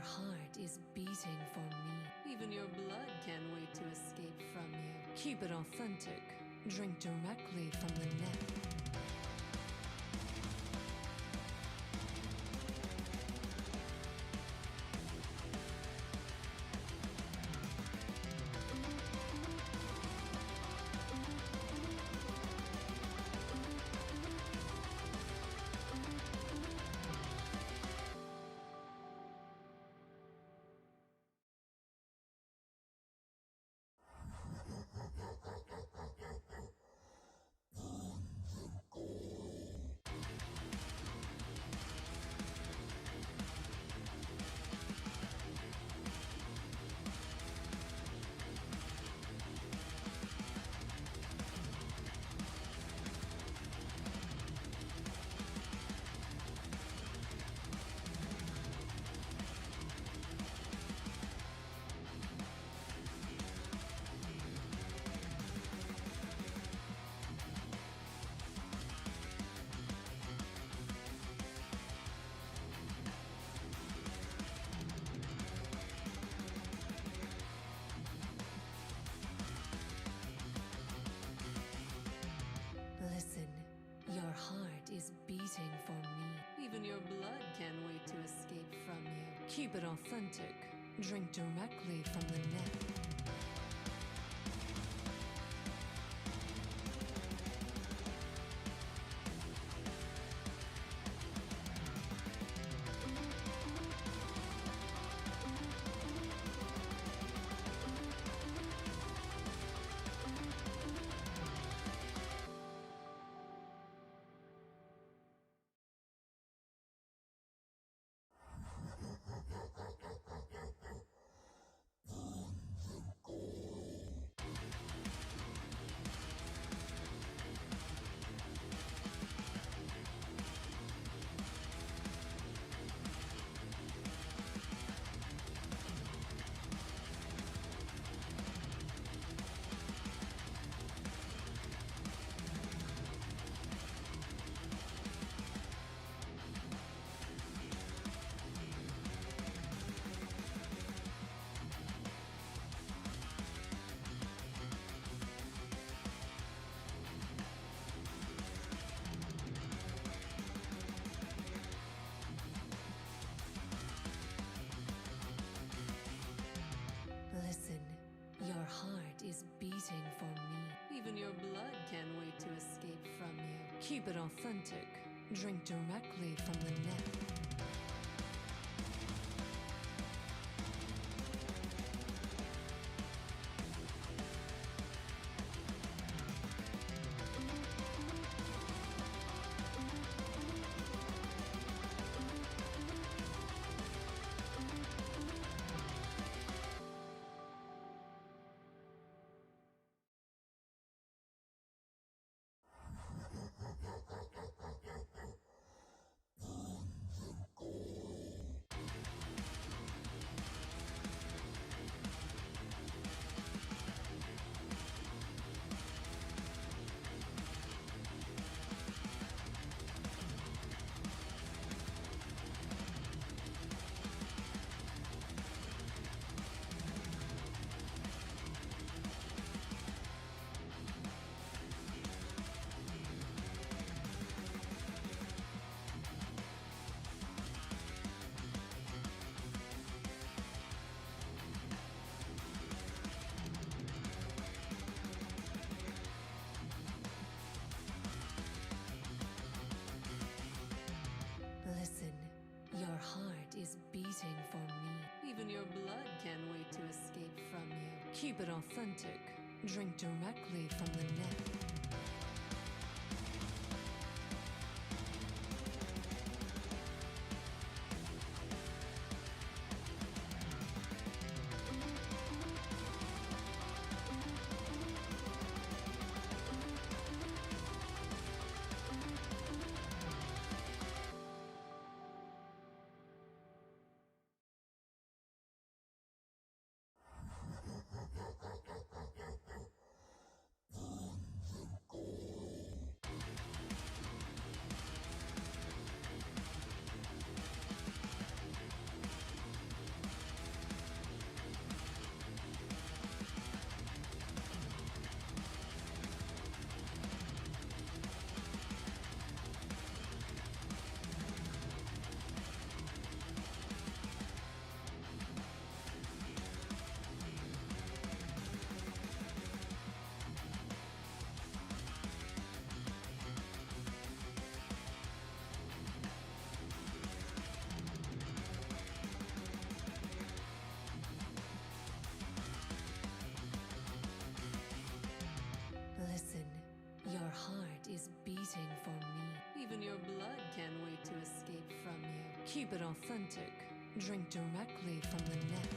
heart is beating for me. Even your blood can't wait to escape from you. Keep it authentic. Drink directly from the neck. Listen, your heart is beating for me. Even your blood can't wait to escape from you. Keep it authentic. Drink directly from the neck. Listen, your heart is beating for me. Even your blood can't wait to escape from you. Keep it authentic. Drink directly from the neck. Listen, your heart is beating for me. Even your blood can't wait to escape from you. Keep it authentic. Drink directly from the neck. is beating for me. Even your blood can't wait to escape from you. Keep it authentic. Drink directly from the neck.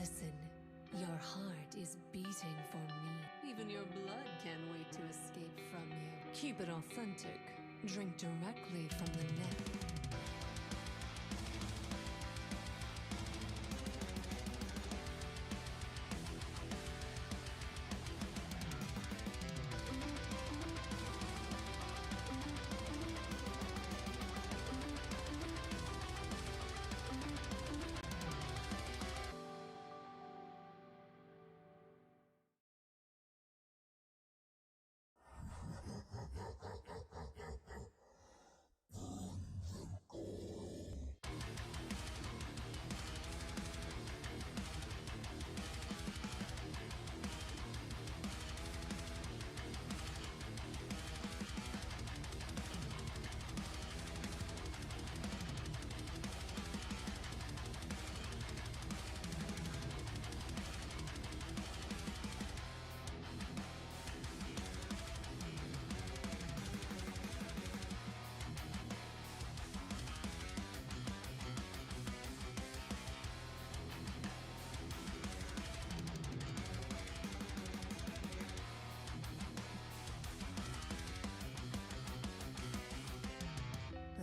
Listen, your heart is beating for me. Even your blood can't wait to escape from you. Keep it authentic. Drink directly from the neck.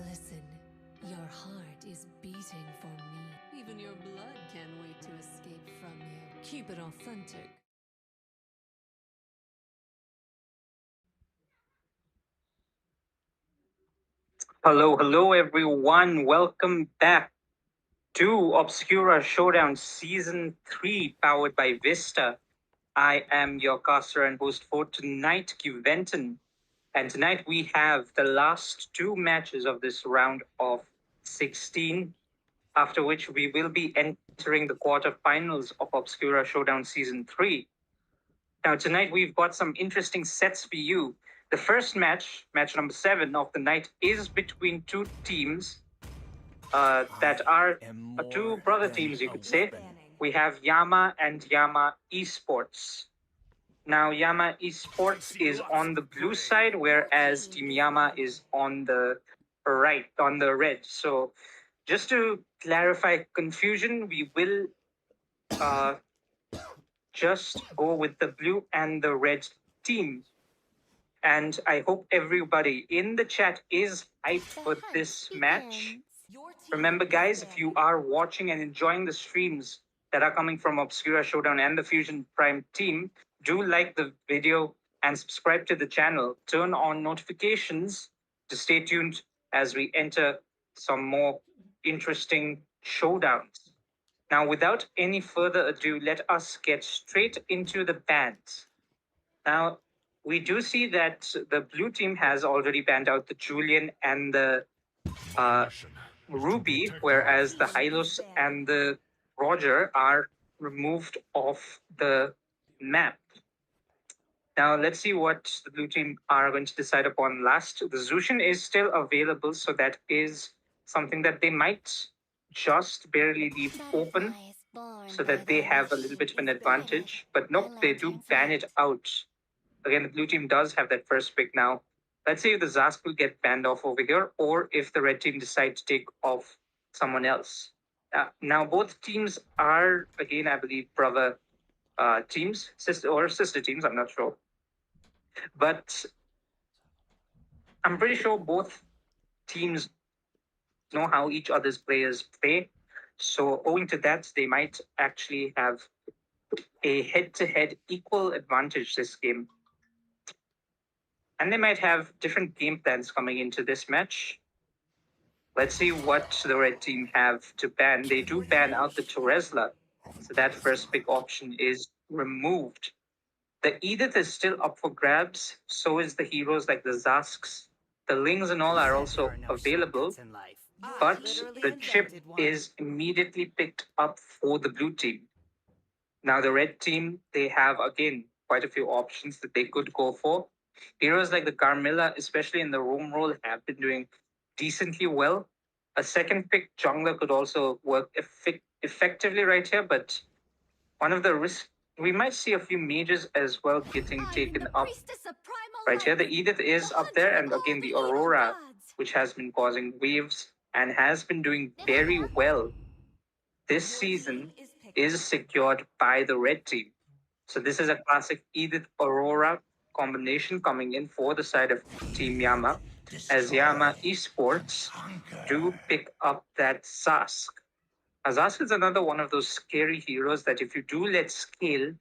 Listen, your heart is beating for me. Even your blood can't wait to escape from you. Keep it authentic. Hello, hello, everyone. Welcome back to Obscura Showdown Season 3, powered by Vista. I am your caster and host for tonight, Venton. And tonight we have the last two matches of this round of 16, after which we will be entering the quarterfinals of Obscura Showdown Season 3. Now, tonight we've got some interesting sets for you. The first match, match number 7 of the night, is between two teams that are two brother teams, you could say. We have Yama and Yama Esports. Now, Yama Esports is on the blue side, whereas Team Yama is on the right, on the red. So, just to clarify confusion, we will just go with the blue and the red team. And I hope everybody in the chat is hyped for this match. Remember, guys, if you are watching and enjoying the streams that are coming from Obscura Showdown and the Fusion Prime team, do like the video and subscribe to the channel. Turn on notifications to stay tuned as we enter some more interesting showdowns. Now, without any further ado, let us get straight into the bans. Now, we do see that the blue team has already banned out the Julian and the Ruby, whereas the Hylos and the Roger are removed off the map. Now, let's see what the blue team are going to decide upon last. The Zushin is still available, so that is something that they might just barely leave open so that they have a little bit of an advantage. But nope, they do ban it out. Again, the blue team does have that first pick now. Let's say the Zask will get banned off over here, or if the red team decide to take off someone else. Now, both teams are, again, I believe, brother teams, sister teams, I'm not sure. But I'm pretty sure both teams know how each other's players play. So, owing to that, they might actually have a head to head equal advantage this game. And they might have different game plans coming into this match. Let's see what the red team have to ban. They do ban out the Torresla. So that first big option is removed. The Edith is still up for grabs. So is the heroes like the Zasks. The Lings and all are also available. But the chip is immediately picked up for the blue team. Now the red team, they have again quite a few options that they could go for. Heroes like the Carmilla, especially in the roam role, have been doing decently well. A second pick jungler could also work effectively right here, but one of the risks, we might see a few mages as well getting taken up right here. The Edith is up there, and again the Aurora, which has been causing waves and has been doing very well this season, is secured by the red team. So this is a classic Edith Aurora combination coming in for the side of Team Yama, as Yama Esports do pick up that Zask. Now, Zask is another one of those scary heroes that if you do let scale,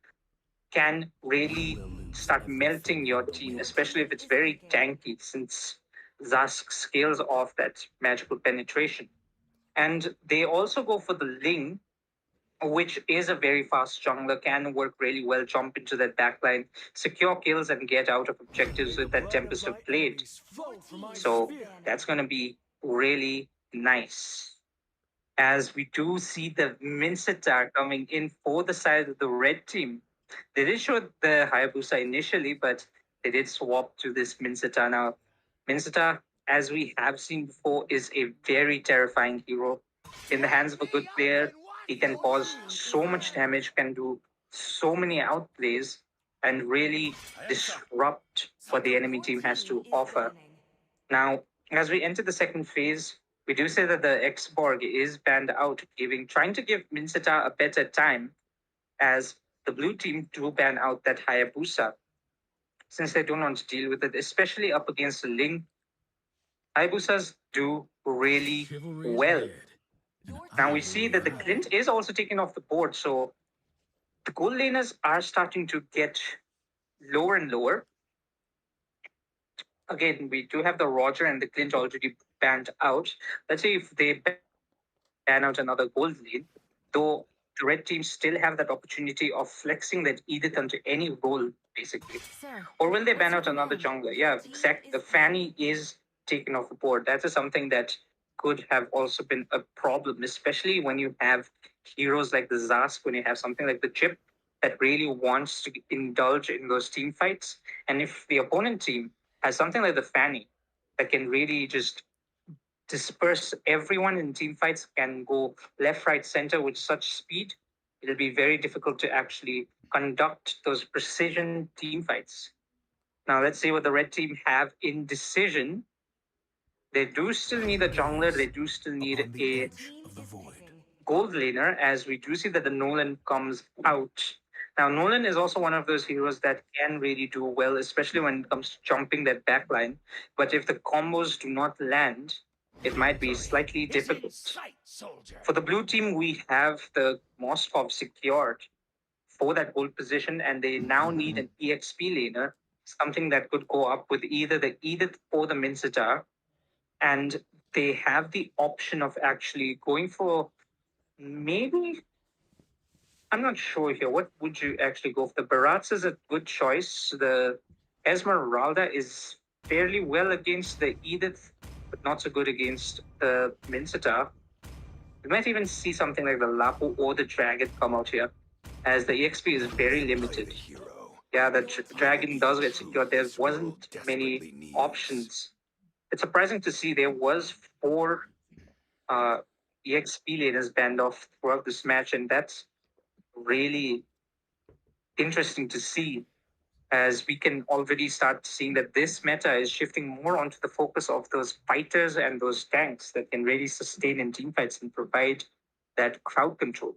can really start melting your team, especially if it's very tanky, since Zask scales off that magical penetration. And they also go for the Ling, which is a very fast jungler, can work really well, jump into that backline, secure kills, and get out of objectives with that Tempest of Blade. So that's going to be really nice. As we do see the Minseta coming in for the side of the red team. They did show the Hayabusa initially, but they did swap to this Minseta. Now, Minseta, as we have seen before, is a very terrifying hero. In the hands of a good player, he can cause so much damage, can do so many outplays, and really disrupt what the enemy team has to offer. Now, as we enter the second phase, we do say that the X-Borg is banned out, trying to give Minseta a better time, as the blue team do ban out that Hayabusa, since they don't want to deal with it, especially up against the Ling. Hayabusas do really well. Now we see that the Clint is also taken off the board, so the gold laners are starting to get lower and lower. Again, we do have the Roger and the Clint already banned out. Let's see if they ban out another gold lane, though the red team still have that opportunity of flexing that Edith onto any role, basically. Or will they ban out another jungler? Yeah, exactly. The Fanny is taken off the board. That is something that could have also been a problem, especially when you have heroes like the Zask, when you have something like the Chip that really wants to indulge in those team fights. And if the opponent team has something like the Fanny that can really just disperse everyone in team fights, can go left, right, center with such speed, it'll be very difficult to actually conduct those precision team fights. Now, let's see what the red team have in decision. They do still need a jungler. They do still need a gold laner, as we do see that the Nolan comes out. Now, Nolan is also one of those heroes that can really do well, especially when it comes to jumping that backline. But if the combos do not land, it might be slightly difficult. For the blue team, we have the Moskov secured for that gold position, and they now need an EXP laner, something that could go up with either the Edith or the Minseta. And they have the option of actually going for maybe, I'm not sure here. What would you actually go for? The Barats is a good choice. The Esmeralda is fairly well against the Edith, but not so good against the Minseta. We might even see something like the Lapu or the Dragon come out here, as the EXP is very limited. Yeah, the Dragon does get secured. There wasn't many options. It's surprising to see there was 4 EXP laners banned off throughout this match, and that's really interesting to see. as we can already start seeing that this meta is shifting more onto the focus of those fighters and those tanks that can really sustain in team fights and provide that crowd control.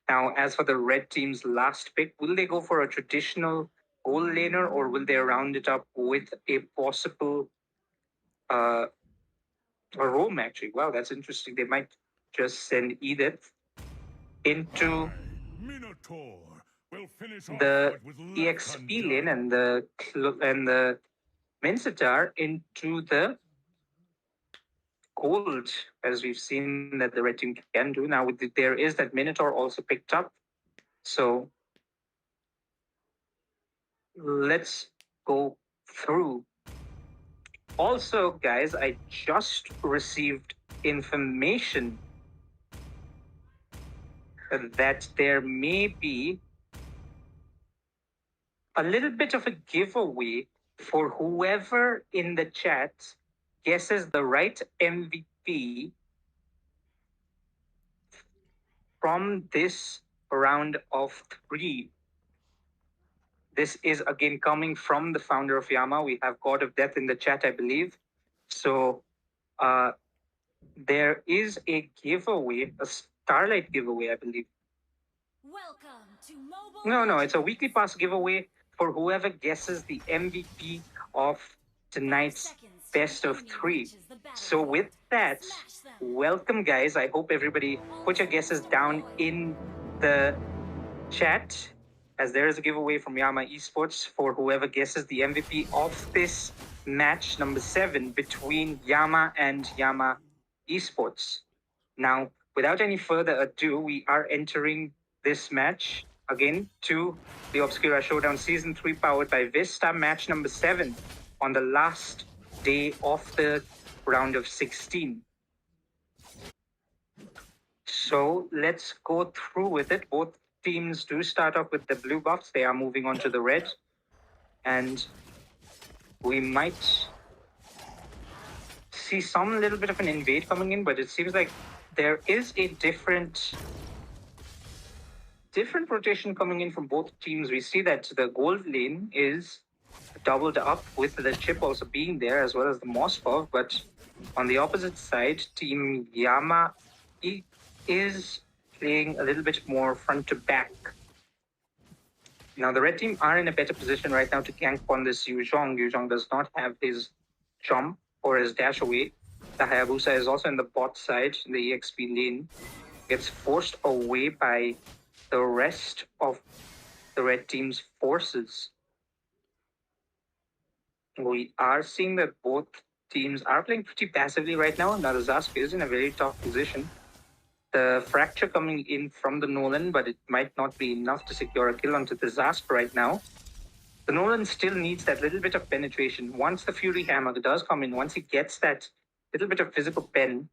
Now, as for the red team's last pick, will they go for a traditional goal laner or will they round it up with a possible a roam actually? Wow, that's interesting. They might just send Edith into Minotaur will finish off the what was left EXP lane undone. and the Mincetar into the gold, as we've seen that the red team can do. Now, there is that Minotaur also picked up. So let's go through. Also, guys, I just received information that there may be a little bit of a giveaway for whoever in the chat guesses the right MVP from this round of three. This is again coming from the founder of Yama. We have God of Death in the chat, I believe. So there is a giveaway, a Starlight giveaway, I believe. Welcome to Mobile No, it's a Legends. weekly pass giveaway for whoever guesses the MVP of tonight's best of three. So with that, welcome guys. I hope everybody put your guesses down in the chat, as there is a giveaway from Yama Esports for whoever guesses the MVP of this match number 7 between Yama and Yama Esports. Now, without any further ado, we are entering this match again to the Obscura Showdown Season 3 powered by Vista, match number 7 on the last day of the round of 16. So let's go through with it. Both teams do start off with the blue buffs. They are moving on to the red. And we might see some little bit of an invade coming in, but it seems like there is a different rotation coming in from both teams. We see that the gold lane is doubled up with the chip also being there as well as the Mospov, but on the opposite side, Team Yama is playing a little bit more front to back. Now the red team are in a better position right now to gank on this Yuzhong. Yuzhong does not have his jump or his dash away. The Hayabusa is also in the bot side in the EXP lane. Gets forced away by the rest of the red team's forces. We are seeing that both teams are playing pretty passively right now. Now the Zask is in a very tough position. The fracture coming in from the Nolan, but it might not be enough to secure a kill onto the Zask right now. The Nolan still needs that little bit of penetration. Once the Fury Hammer does come in, once he gets that little bit of physical pen,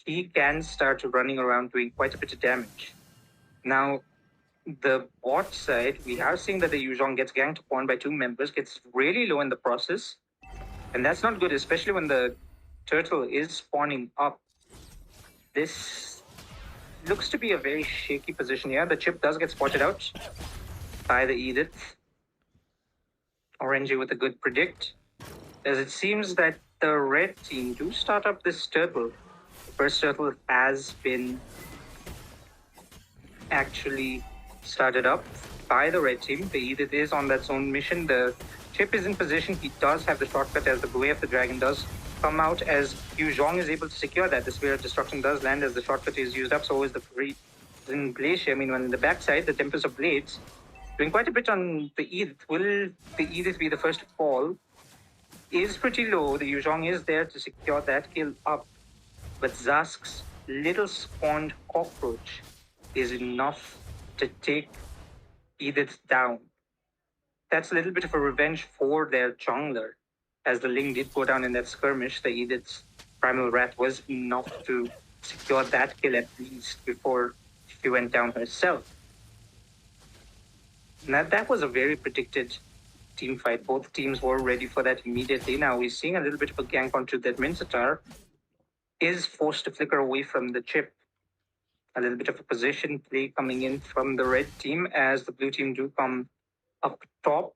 he can start running around doing quite a bit of damage. Now, the bot side, we are seeing that the Yuzhong gets ganked upon by 2 members, gets really low in the process. And that's not good, especially when the turtle is spawning up. This looks to be a very shaky position here. The chip does get spotted out by the Edith. Orangey with a good predict, as it seems that the red team do start up this turtle. The first turtle has been actually started up by the red team. The Edith is on that own mission. The chip is in position. He does have the shortcut as the Way of the Dragon does come out, as Yuzhong is able to secure that. The Spear of Destruction does land as the shortcut is used up. So is the Freezing Glacier. I mean, on the backside, the Tempest of Blades doing quite a bit on the Edith. Will the Edith be the first to fall? Is pretty low. The Yuzhong is there to secure that kill up. But Zask's little spawned cockroach is enough to take Edith down. That's a little bit of a revenge for their jungler. As the Ling did go down in that skirmish, the Edith's Primal Wrath was enough to secure that kill at least before she went down herself. Now that was a very predicted team fight. Both teams were ready for that immediately. Now we're seeing a little bit of a gank onto that Mincetar is forced to flicker away from the chip. A little bit of a position play coming in from the red team as the blue team do come Up top,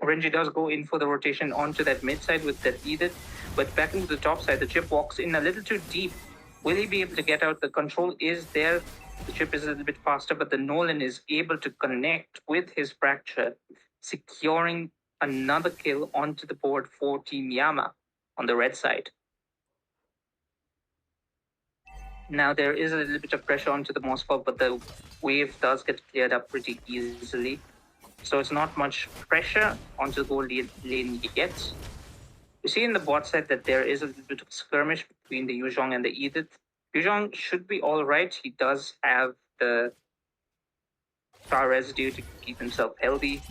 Renji does go in for the rotation onto that mid side with that Edith, but back into the top side, the chip walks in a little too deep. Will he be able to get out? The control is there. The chip is a little bit faster, but the Nolan is able to connect with his fracture, securing another kill onto the board for Team Yama on the red side. Now there is a little bit of pressure onto the Mossball, but the wave does get cleared up pretty easily. So it's not much pressure onto the gold lane yet. You see in the bot side that there is a little bit of skirmish between the Yuzhong and the Edith. Yuzhong should be all right. He does have the star residue to keep himself healthy.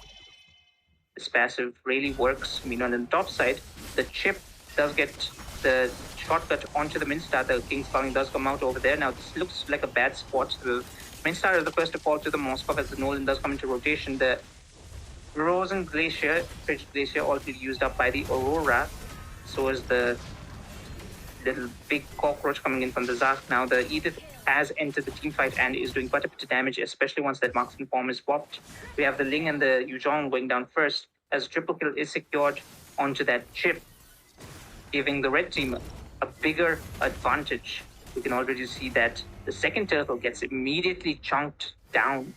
This passive really works. I mean, on the top side, the chip does get the shortcut onto the Minstar. The King's Calling does come out over there. Now, this looks like a bad spot. The Minstar is the first to fall to the Moskov as the Nolan does come into rotation. The Frozen Glacier, Frigid Glacier, already used up by the Aurora. So is the little big cockroach coming in from the Zask. Now, the Edith has entered the team fight and is doing quite a bit of damage, especially once that marksman form is popped. We have the Ling and the Yuzhong going down first as triple kill is secured onto that chip, giving the red team a bigger advantage. We can already see that the second turtle gets immediately chunked down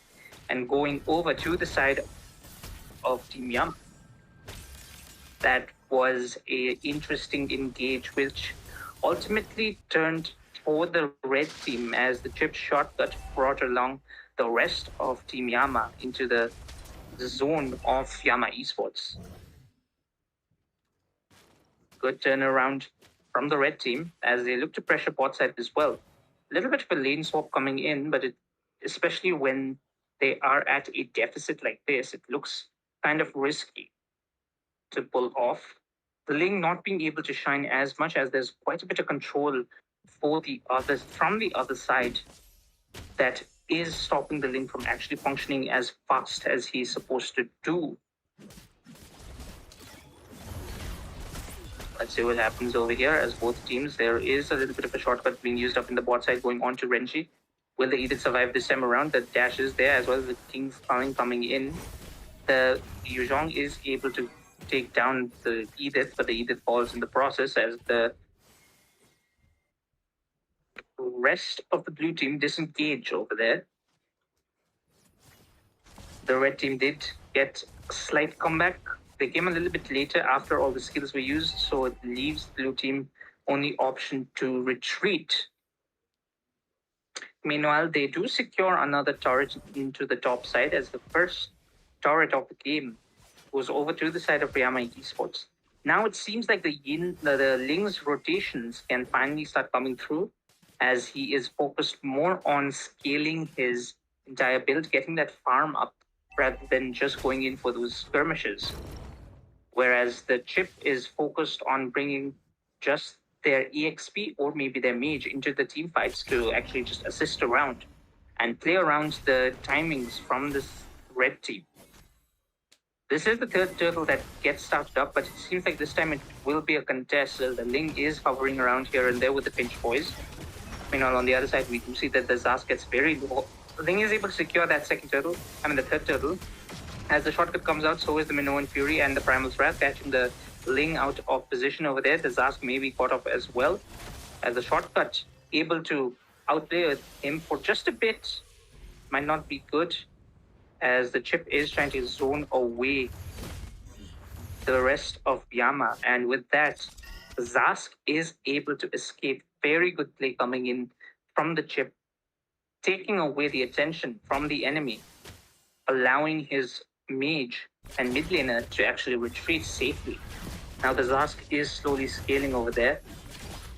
and going over to the side of Team Yama. That was an interesting engage, which ultimately turned for the red team as the chip shortcut brought along the rest of Team Yama into the zone of Yama Esports. Good turnaround from the red team as they look to pressure bot side as well. A little bit of a lane swap coming in, but especially when they are at a deficit like this, it looks kind of risky to pull off. The Ling not being able to shine as much as there's quite a bit of control for the others from the other side that is stopping the Ling from actually functioning as fast as he's supposed to do. Let's see what happens over here as both teams. There is a little bit of a shortcut being used up in the bot side going on to Renji. Will the Edith survive this time around? The dash is there as well as the King's Calling coming in. The Yuzhong is able to take down the Edith, but the Edith falls in the process as the rest of the blue team disengage over there. The red team did get a slight comeback. They came a little bit later after all the skills were used, so it leaves the blue team only option to retreat. Meanwhile, they do secure another turret into the top side as the first turret of the game goes over to the side of Yama Esports. Now it seems like the Ling's rotations can finally start coming through as he is focused more on scaling his entire build, getting that farm up rather than just going in for those skirmishes. Whereas the chip is focused on bringing just their EXP or maybe their mage into the team fights to actually just assist around and play around the timings from this red team. This is the third turtle that gets started up, but it seems like this time it will be a contest. The Ling is hovering around here and there with the pinch boys. Meanwhile, on the other side, we do see that the Zas gets very low. Ling is able to secure that the third turtle. As the shortcut comes out, so is the Minoan Fury and the Primal's Wrath, catching the Ling out of position over there. The Zask may be caught off as well. As the shortcut, able to outplay him for just a bit. Might not be good, as the chip is trying to zone away the rest of Yama. And with that, Zask is able to escape. Very good play coming in from the chip, taking away the attention from the enemy, allowing his mage and mid laner to actually retreat safely. Now the Zask is slowly scaling over there,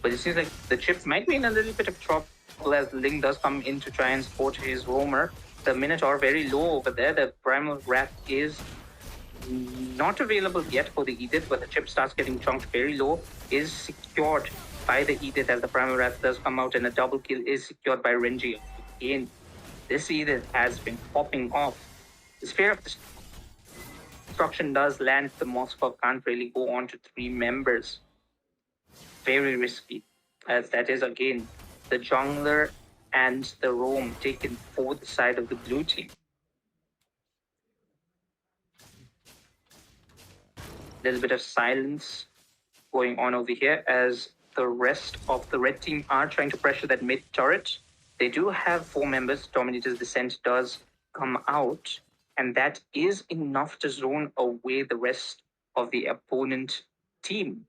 but it seems like the chip might be in a little bit of trouble as the Ling does come in to try and support his roamer. The Minotaur very low over there. The Primal Wrath is not available yet for the Edith, but the chip starts getting chunked very low, is secured by the Edith as the Primal Wrath does come out, and a double kill is secured by Renji. Again, this Edith has been popping off. The Sphere of Destruction does land. The Moskov can't really go on to 3 members. Very risky, as that is again the jungler and the roam taken for the side of the blue team. There's a bit of silence going on over here as the rest of the red team are trying to pressure that mid turret. They do have 4 members. Dominator's Descent does come out, and that is enough to zone away the rest of the opponent team.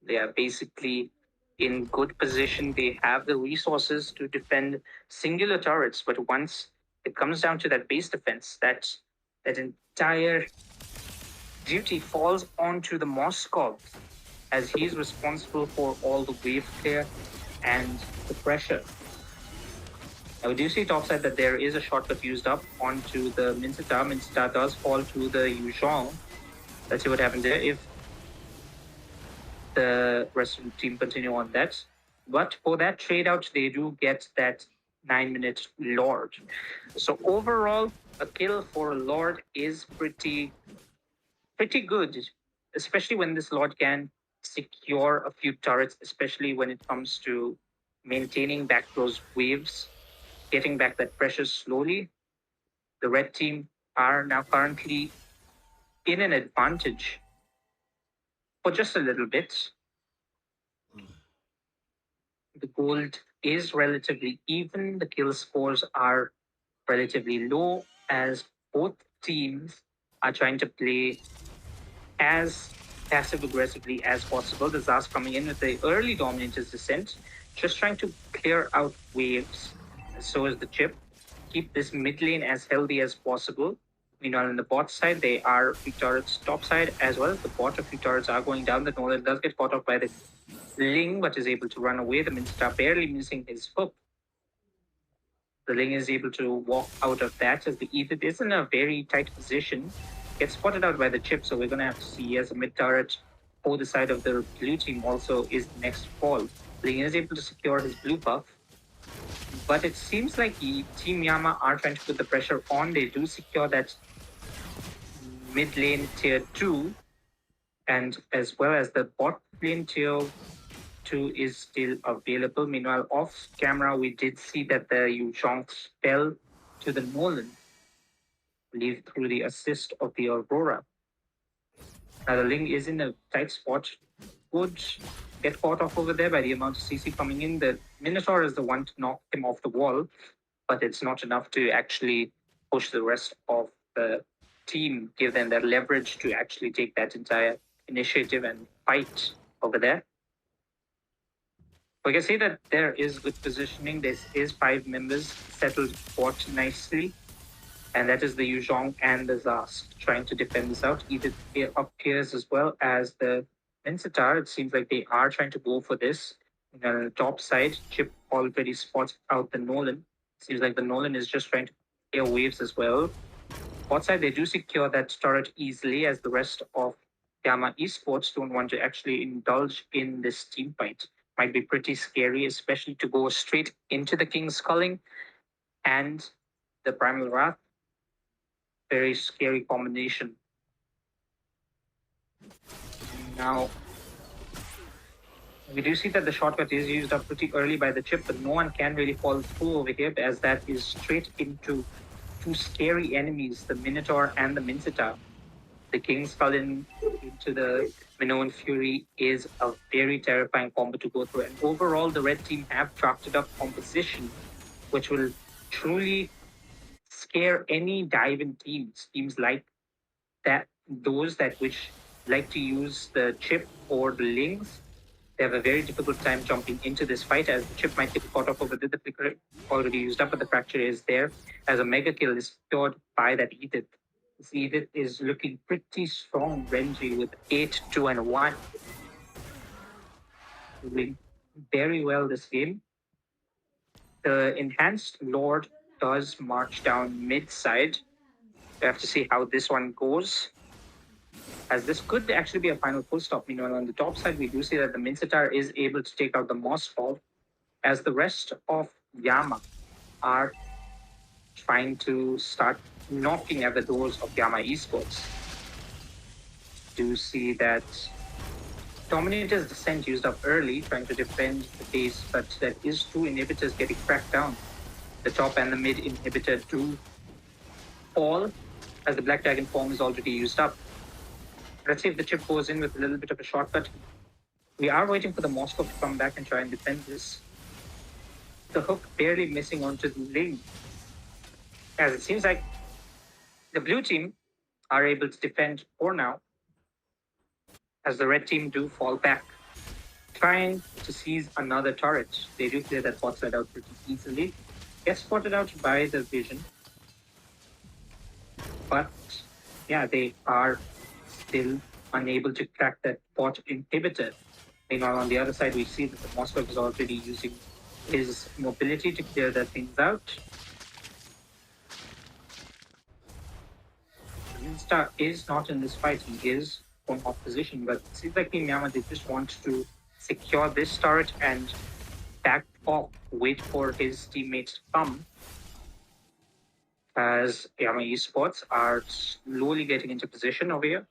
They are basically in good position. They have the resources to defend singular turrets, but once it comes down to that base defense, that entire duty falls onto the Moskov, as he's responsible for all the wave clear and the pressure. Now we do see topside that there is a shortcut used up onto the Minsita. Minsita does fall to the Yuzhong. Let's see what happens there if the rest of the team continue on that. But for that trade out, they do get that 9-minute Lord. So overall, a kill for a Lord is pretty good, especially when this Lord can secure a few turrets, especially when it comes to maintaining back those waves, getting back that pressure slowly. The red team are now currently in an advantage for just a little bit. The gold is relatively even. The kill scores are relatively low as both teams are trying to play as passive aggressively as possible. The Zas coming in with the early Dominator's Descent, just trying to clear out waves. So is the Chip. Keep this mid lane as healthy as possible. Meanwhile, on the bot side, they are a few turrets top side, as well as the bot. A few turrets are going down. The Nolan does get caught off by the Ling, but is able to run away. The Minstar barely missing his hook. The Ling is able to walk out of that as the Ether is in a very tight position. Gets spotted out by the Chip, so we're going to have to see as a mid turret for the side of the blue team also is the next fall. Ling is able to secure his blue buff. But it seems like Team Yama are trying to put the pressure on. They do secure that mid lane tier 2, and as well as the bot lane tier 2 is still available. Meanwhile, off camera, we did see that the Yuzhong fell to the Nolan, I believe through the assist of the Aurora. Now the Ling is in a tight spot. Would get caught off over there by the amount of CC coming in. The Minotaur is the one to knock him off the wall, but it's not enough to actually push the rest of the team, give them that leverage to actually take that entire initiative and fight over there. We can see that there is good positioning. This is 5 members settled fought nicely. And that is the Yuzhong and the Zas trying to defend this out. Either up tiers as well as the Minsita. It seems like they are trying to go for this. And on the top side, Chip already spots out the Nolan. Seems like the Nolan is just trying to clear waves as well. Bot side, they do secure that turret easily as the rest of Yama Esports don't want to actually indulge in this team fight. Might be pretty scary, especially to go straight into the King's Culling and the Primal Wrath. Very scary combination. Now, we do see that the shortcut is used up pretty early by the Chip, but no one can really fall through over here as that is straight into 2 scary enemies, the Minotaur and the Minsita. The King's Culling into the Minoan Fury is a very terrifying combo to go through. And overall, the red team have drafted up composition, which will truly scare any dive-in teams. Teams like that, those that which like to use the Chip or the Lings, they have a very difficult time jumping into this fight as the Chip might get caught off over the flicker already used up, but the fracture is there as a mega kill is secured by that Edith. This Edith is looking pretty strong, Renji, with 8, 2, and 1. Doing very well this game. The enhanced Lord does march down mid-side. We have to see how this one goes, as this could actually be a final full stop. Meanwhile, on the top side, we do see that the Mincetar is able to take out the Mossfall, as the rest of Yama are trying to start knocking at the doors of Yama Esports. Do see that Dominator's Descent used up early, trying to defend the base, but that is 2 inhibitors getting cracked down. The top and the mid inhibitor do fall, as the Black Dragon form is already used up. Let's see if the chip goes in with a little bit of a shortcut. We are waiting for the Moscow to come back and try and defend this. The hook barely missing onto the Ling. As it seems like the blue team are able to defend for now, as the red team do fall back, trying to seize another turret. They do clear that bot side out pretty easily. Gets spotted out by the vision. But yeah, they are still unable to crack that bot inhibitor. Meanwhile, on the other side, we see that the Moscow is already using his mobility to clear the things out. Insta is not in this fight. He is from opposition, but it seems like Team Yama, they just want to secure this turret and back off, wait for his teammates to come. As Yama Esports are slowly getting into position over here.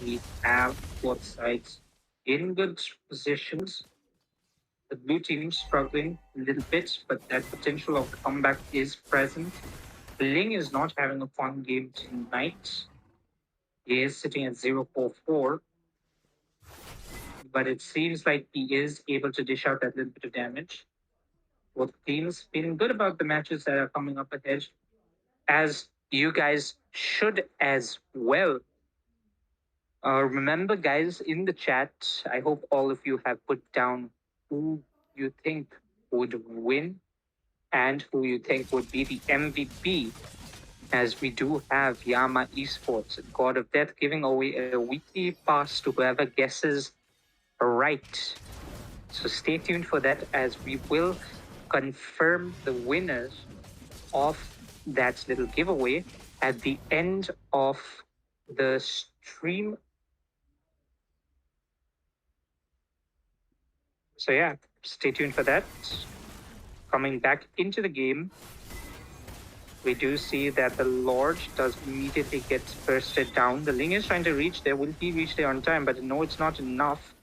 We have both sides in good positions. The blue team struggling a little bit, but that potential of comeback is present. Ling is not having a fun game tonight. He is sitting at 0-4-4, but it seems like he is able to dish out that little bit of damage. Both teams feeling good about the matches that are coming up ahead, as you guys should as well. Remember, guys, in the chat, I hope all of you have put down who you think would win and who you think would be the MVP, as we do have Yama Esports, God of Death, giving away a weekly pass to whoever guesses right. So stay tuned for that, as we will confirm the winners of that little giveaway at the end of the stream. So yeah, stay tuned for that. Coming back into the game, we do see that the Lord does immediately get bursted down. The Ling is trying to reach there. Will he reach there on time? But no, it's not enough,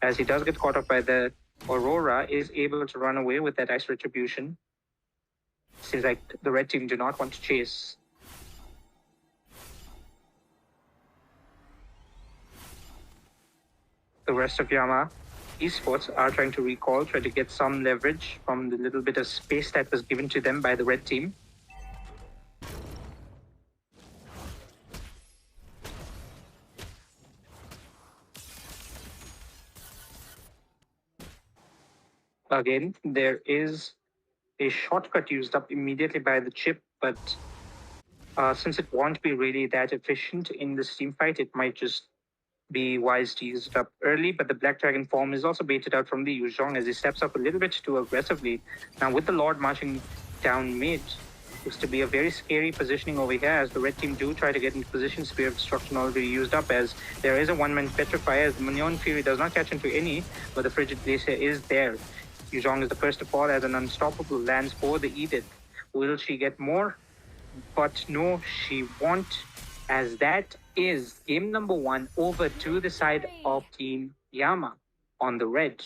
as he does get caught up by the Aurora, is able to run away with that Ice Retribution. Seems like the red team do not want to chase. The rest of Yama Esports are trying to recall, try to get some leverage from the little bit of space that was given to them by the red team. Again, there is a shortcut used up immediately by the chip, but since it won't be really that efficient in this team fight, it might just be wise to use it up early. But the Black Dragon form is also baited out from the Yuzhong as he steps up a little bit too aggressively. Now with the Lord marching down mid, looks to be a very scary positioning over here, as the red team do try to get into position. Spear of Destruction already used up, as there is a one-man Petrifier, as the Mignon Fury does not catch into any, but the Frigid Glacier is there. Yuzhong is the first to fall as an unstoppable lands for the Edith. Will she get more? But no, she won't, as that is game number 1 over to the side of Team Yama on the red.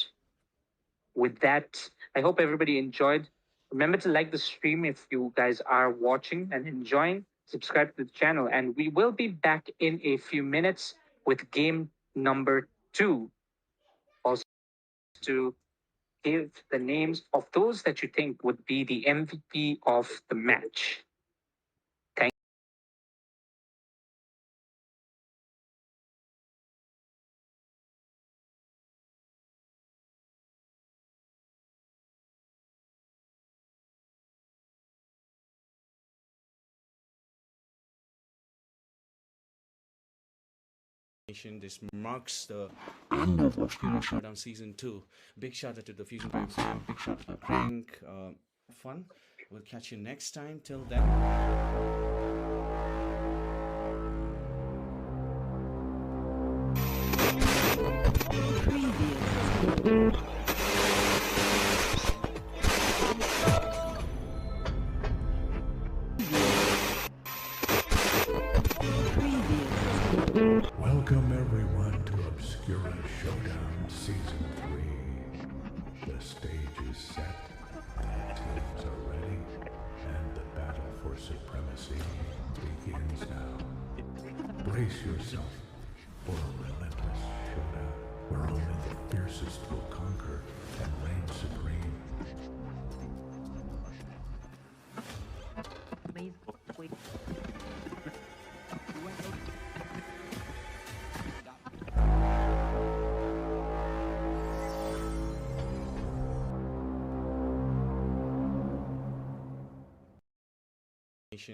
With that, I hope everybody enjoyed. Remember to like the stream if you guys are watching and enjoying. Subscribe to the channel, and we will be back in a few minutes with game number 2. Also, to give the names of those that you think would be the MVP of the match. Thank This marks the end of Obscura Showdown Season 2. Big shout out to the Fusion Vibes team. Big shout out to Crank. Fun. We'll catch you next time. Till then. Welcome everyone to Obscura Showdown Season 3. The stage is set, the teams are ready, and the battle for Brace yourself for a relentless showdown where only the fiercest will conquer and reign supreme.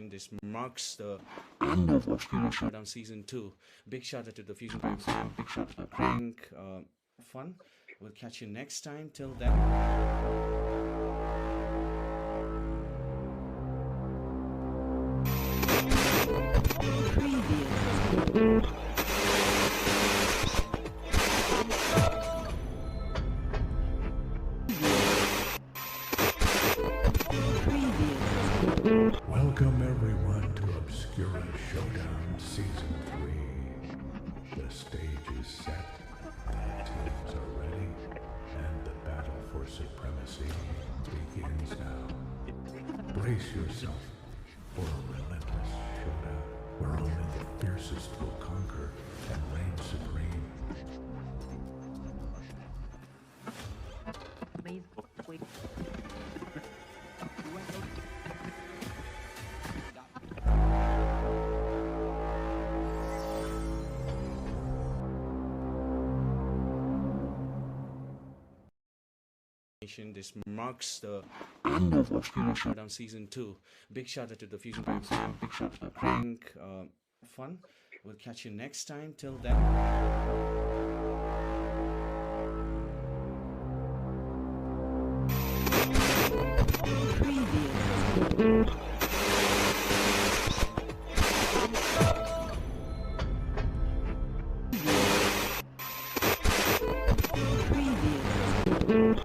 This marks the end of Obscura Showdown Season 2. Big shout out to the Fusion Vibes fam, big shout out to Prank Fun. We'll catch you next time. Till then. Welcome everyone to Obscura Showdown Season 3. The stage is set, the teams are ready, and the battle for supremacy begins now. Brace yourself for a relentless showdown where only the fiercest will conquer and reign supreme. This marks the end of Obscura Showdown Season 2. Big shout out to the Fusion Vibes fam, big shout out to Prank Fun. We'll catch you next time. Till then.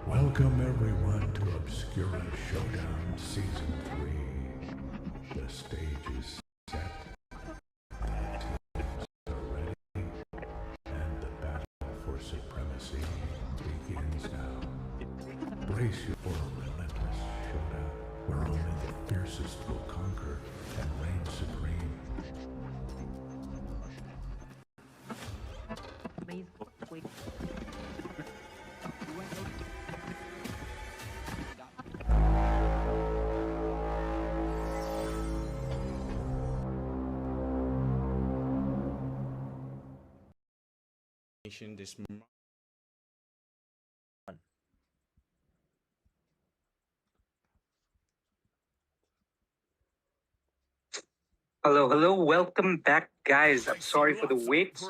Welcome everyone to Obscura Showdown Season 3. The stage is set, the teams are ready, and the battle for supremacy begins now. Brace you for a relentless showdown where only the fiercest will conquer and reign supreme. This Hello, welcome back, guys. I'm sorry for the wait.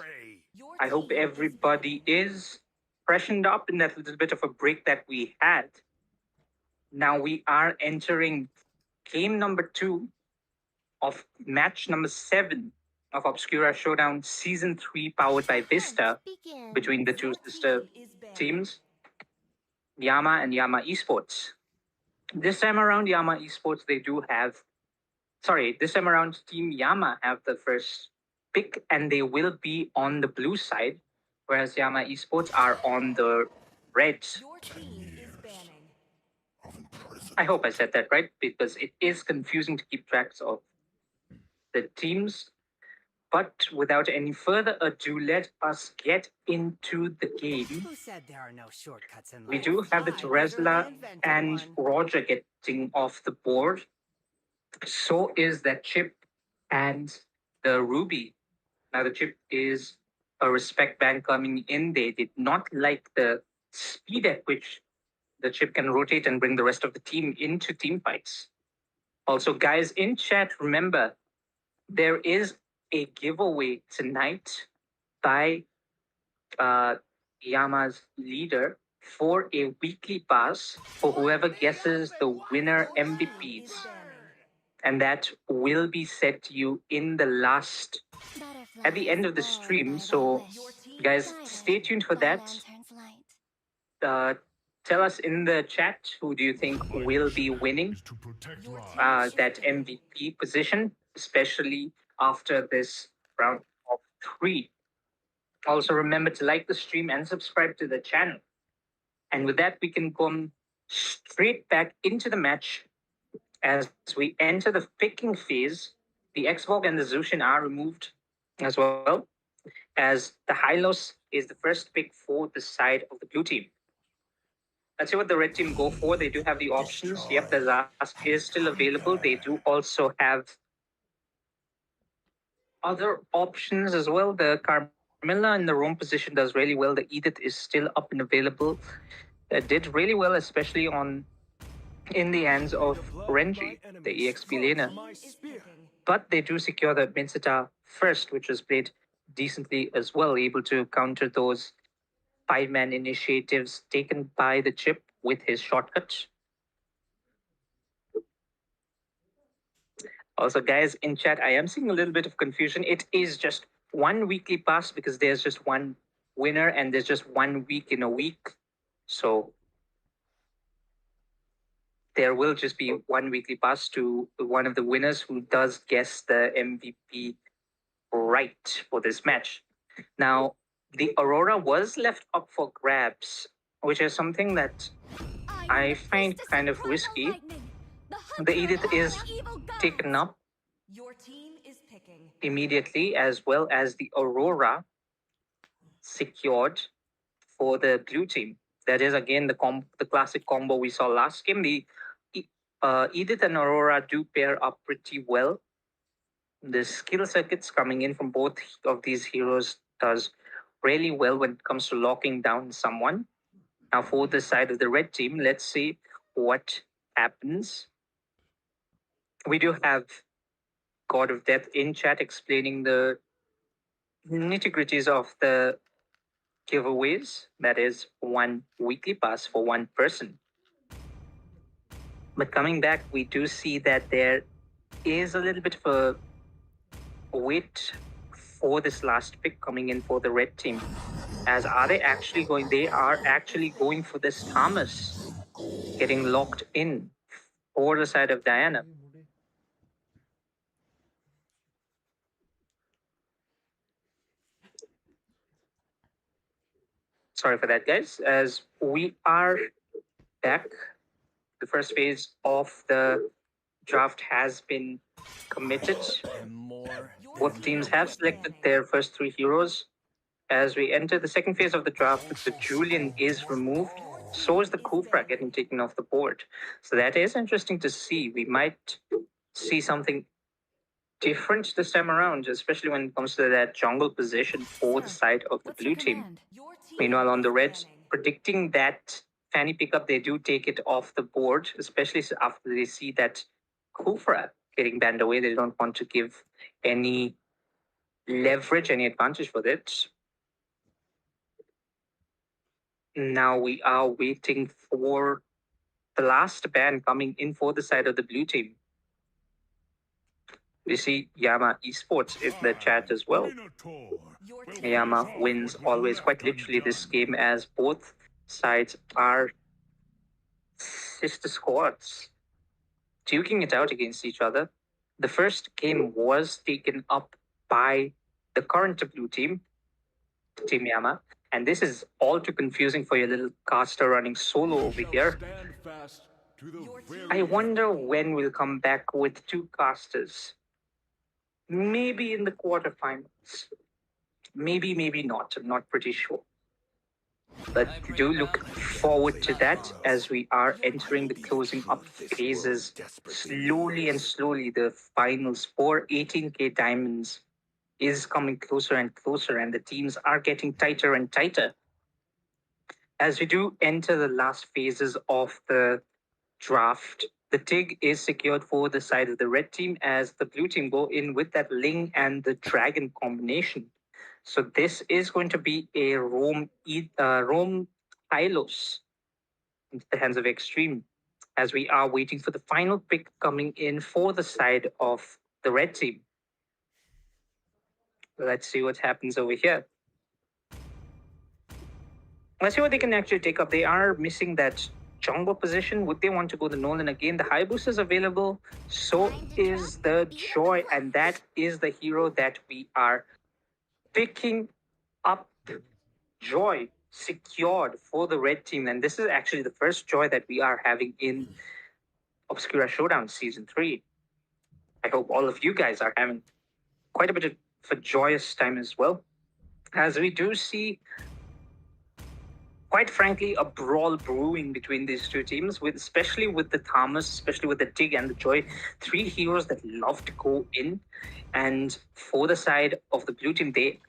I hope everybody is freshened up in that little bit of a break that we had. Now we are entering game number 2 of match number 7 of Obscura Showdown Season 3, powered by Vista, between the two sister teams, Yama and Yama Esports. This time around, Yama Esports, this time around, Team Yama have the first pick, and they will be on the blue side, whereas Yama Esports are on the red. I hope I said that right, because it is confusing to keep track of the teams. But without any further ado, let us get into the game. Who said there are no shortcuts in life? We do have the Teresla and Roger getting off the board. So is that Chip and the Ruby. Now the Chip is a respect ban coming in. They did not like the speed at which the Chip can rotate and bring the rest of the team into team fights. Also, guys, in chat, remember, there is a giveaway tonight by Yama's leader for a weekly pass for whoever guesses the winner MVPs. And that will be said to you at the end of the stream. So, guys, stay tuned for that. Tell us in the chat who do you think will be winning that MVP position, especially after this round of 3. Also, remember to like the stream and subscribe to the channel. And with that, we can come straight back into the match. As we enter the picking phase, the Xborg and the Zushin are removed as well, as the Hylos is the first pick for the side of the blue team. Let's see what the red team go for. They do have the options. Yep, the Zask is still available. They do also have other options as well. The Carmilla in the roam position does really well. The Edith is still up and available. Did really well, especially on in the hands of Renji, the EXP laner. But they do secure the Minsita first, which was played decently as well, able to counter those five-man initiatives taken by the chip with his shortcut. Also, guys, in chat, I am seeing a little bit of confusion. It is just one weekly pass because there's just one winner and there's just 1 week in a week. So there will just be one weekly pass to one of the winners who does guess the MVP right for this match. Now, the Aurora was left up for grabs, which is something that I find kind of risky. The Edith is taken up Your team is picking. immediately, as well as the Aurora secured for the blue team. That is again the classic combo we saw last game. The Edith and Aurora do pair up pretty well. The skill circuits coming in from both of these heroes does really well when it comes to locking down someone. Now for the side of the red team, let's see what happens. We do have God of Death in chat explaining the nitty-gritties of the giveaways. That is one weekly pass for one person. But coming back, we do see that there is a little bit of a wait for this last pick coming in for the red team. As are they actually going? They are actually going for this Thomas, getting locked in for the side of Diana. Sorry for that, guys. As we are back, the first phase of the draft has been committed. Both teams have selected their first three heroes. As we enter the second phase of the draft, the Julian is removed. So is the Kufra getting taken off the board. So that is interesting to see. We might see something different this time around, especially when it comes to that jungle position for the side of the blue team. Meanwhile, on the reds, predicting that Fanny pickup, they do take it off the board, especially after they see that Kufra getting banned away. They don't want to give any leverage, any advantage for it. Now we are waiting for the last ban coming in for the side of the blue team. We see Yama Esports in the chat as well. Yama wins always, quite literally, this game, as both sides are sister squads duking it out against each other. The first game was taken up by the current blue team, Team Yama, and this is all too confusing for your little caster running solo over here. I wonder when we'll come back with two casters. Maybe in the quarterfinals. Maybe, maybe not. I'm not pretty sure. But do look forward to that as we are entering the closing up phases. Slowly and slowly, the finals for 18K Diamonds is coming closer and closer, and the teams are getting tighter and tighter. As we do enter the last phases of the draft, the TIG is secured for the side of the red team, as the blue team go in with that Ling and the Dragon combination. So this is going to be a Rome Hylos into the hands of Extreme, as we are waiting for the final pick coming in for the side of the red team. Let's see what happens over here. Let's see what they can actually take up. They are missing that jungle position. Would they want to go the Nolan again? The high boost is available. So is the Joy, and that is the hero that we are picking up. Joy secured for the red team, and this is actually the first Joy that we are having in Obscura Showdown Season 3. I hope all of you guys are having quite a bit of of a joyous time as well, as we do see, quite frankly, a brawl brewing between these two teams, with especially with the Thomas, especially with the Tig and the Joy, three heroes that love to go in. And for the side of the blue team, they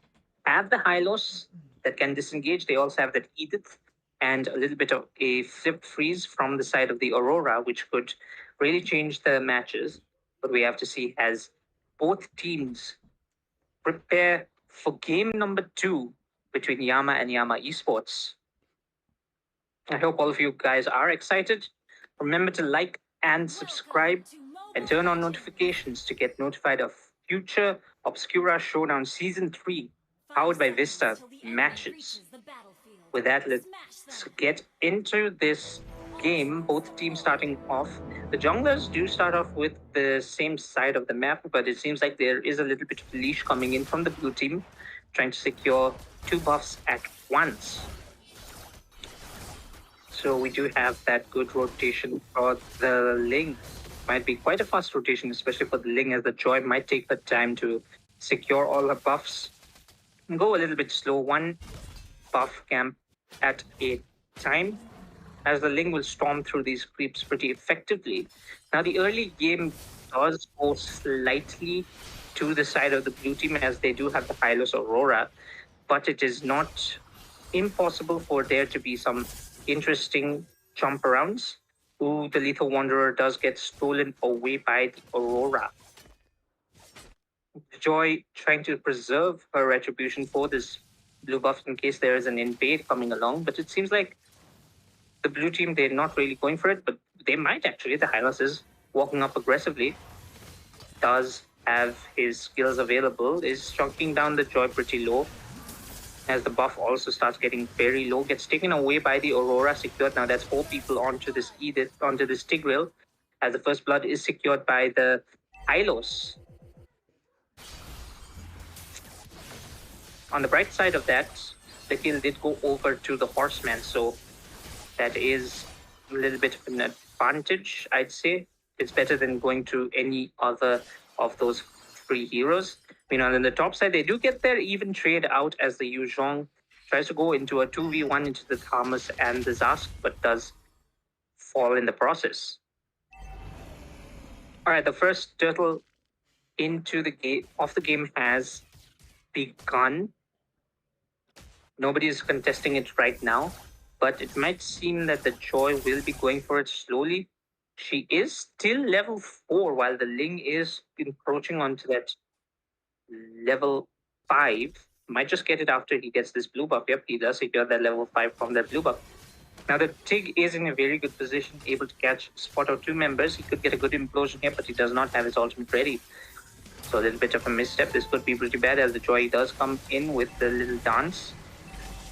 have the Hylos that can disengage. They also have that Edith and a little bit of a flip freeze from the side of the Aurora, which could really change the matches. But we have to see as both teams prepare for game number 2 between Yama and Yama Esports. I hope all of you guys are excited. Remember to like and subscribe and turn on notifications to get notified of future Obscura Showdown Season 3 powered by Vista matches. With that, let's get into this game. Both teams starting off. The junglers do start off with the same side of the map, but it seems like there is a little bit of leash coming in from the blue team, trying to secure 2 buffs at once. So we do have that good rotation for the Ling. Might be quite a fast rotation, especially for the Ling, as the Joy might take the time to secure all her buffs. Go a little bit slow, 1 buff camp at a time, as the Ling will storm through these creeps pretty effectively. Now the early game does go slightly to the side of the blue team, as they do have the Hylos Aurora, but it is not impossible for there to be some interesting jump arounds. Ooh, the Lethal Wanderer does get stolen away by the Aurora. Joy trying to preserve her retribution for this blue buff in case there is an invade coming along, but it seems like the blue team, they're not really going for it, but they might actually. The Hylos is walking up aggressively, does have his skills available, is chunking down the Joy pretty low, as the buff also starts getting very low, gets taken away by the Aurora, secured. Now that's 4 people onto this Edith, onto this Tigreal, as the first blood is secured by the Hylos. On the bright side of that, the kill did go over to the Horseman, so that is a little bit of an advantage, I'd say. It's better than going to any other of those 3 heroes. Meanwhile, on the top side, they do get their even trade out, as the Yu Zhong tries to go into a 2v1 into the Thomas and the Zask, but does fall in the process. All right, the first turtle into the game of the game has begun. Nobody is contesting it right now, but it might seem that the Joy will be going for it slowly. She is still level 4, while the Ling is encroaching onto that level 5. Might just get it after he gets this blue buff. Yep, he does secure that level 5 from that blue buff. Now the Tig is in a very good position, able to spot out 2 members. He could get a good implosion here, but he does not have his ultimate ready. So a little bit of a misstep. This could be pretty bad, as the Joy does come in with the little dance.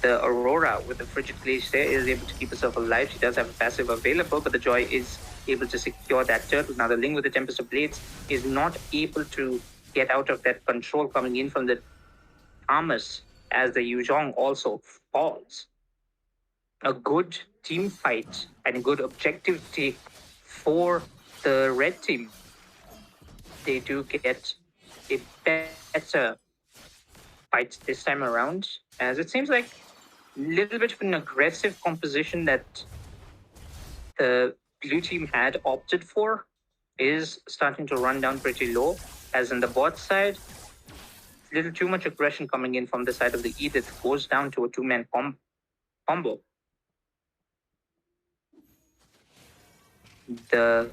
The Aurora with the Frigid Glaze there is able to keep herself alive. She does have a passive available, but the Joy is able to secure that turtle. Now the Ling with the Tempest of Blades is not able to get out of that control coming in from the Thomas, as the Yu Zhong also falls. A good team fight and a good objective take for the red team. They do get a better fight this time around, as it seems like a little bit of an aggressive composition that the blue team had opted for is starting to run down pretty low, as in the bot side, a little too much aggression coming in from the side of the Edith goes down to a 2-man combo. The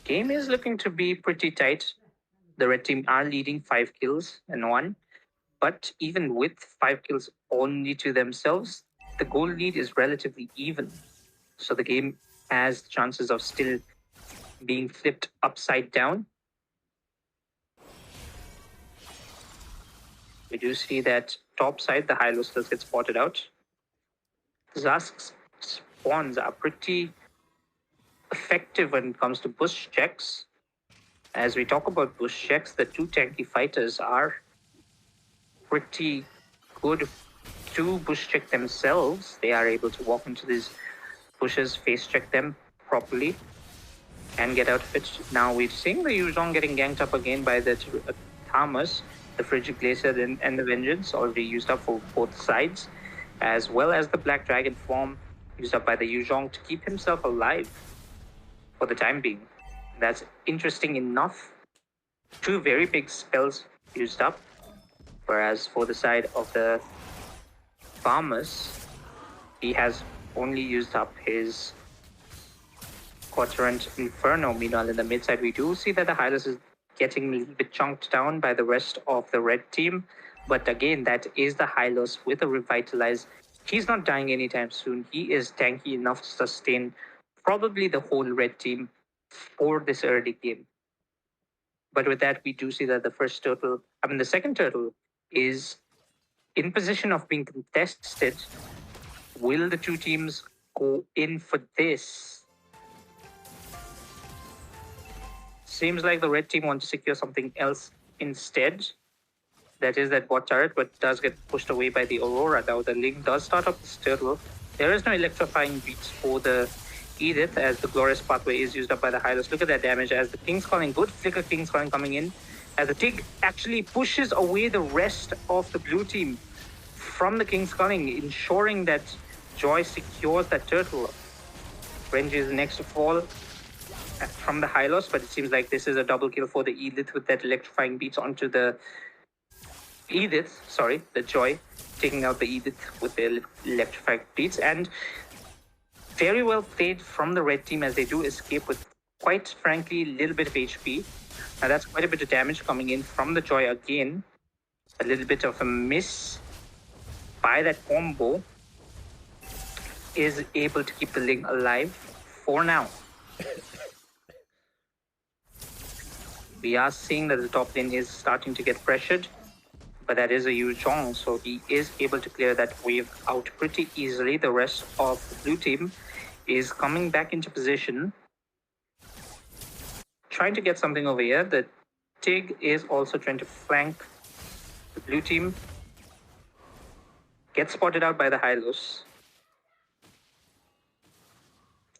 game is looking to be pretty tight. The red team are leading 5 kills and 1, but even with 5 kills only to themselves, the goal lead is relatively even. So the game has chances of still being flipped upside down. We do see that top side, the Hylos does get spotted out. Zask's spawns are pretty effective when it comes to bush checks. As we talk about bush checks, the 2 tanky fighters are pretty good to bush check themselves. They are able to walk into these bushes, face check them properly, and get out of it. Now we're seeing the Yu Zhong getting ganked up again by the Thomas. The Frigid Glacier and the Vengeance already used up for both sides, as well as the Black Dragon form used up by the Yuzhong to keep himself alive for the time being. That's interesting enough. Two very big spells used up, whereas for the side of the farmers, he has only used up his Quadrant Inferno. Meanwhile, in the mid side, we do see that the Hylos is getting a little bit chunked down by the rest of the red team. But again, that is the Hylos with a Revitalize. He's not dying anytime soon. He is tanky enough to sustain probably the whole red team for this early game. But with that, we do see that the second turtle is in position of being contested. Will the two teams go in for this? Seems like the red team want to secure something else instead. That is that bot turret, but does get pushed away by the Aurora. Now the Ling does start up this turtle. There is no electrifying beats for the Edith as the Glorious Pathway is used up by the Hylos. Look at that damage as the King's Calling, good flicker King's Calling coming in. As the Tig actually pushes away the rest of the blue team from the King's Calling, ensuring that Joy secures that turtle. Renji is the next to fall from the Hylos, but it seems like this is a double kill for the Edith with that electrifying beats onto the the Joy, taking out the Edith with the electrifying beats, and very well played from the red team as they do escape with, quite frankly, a little bit of HP. Now that's quite a bit of damage coming in from the Joy again. A little bit of a miss by that combo is able to keep the Ling alive for now. We are seeing that the top lane is starting to get pressured, but that is a Yuzhong, so he is able to clear that wave out pretty easily. The rest of the blue team is coming back into position, trying to get something over here. The Tig is also trying to flank the blue team. Gets spotted out by the Hylos.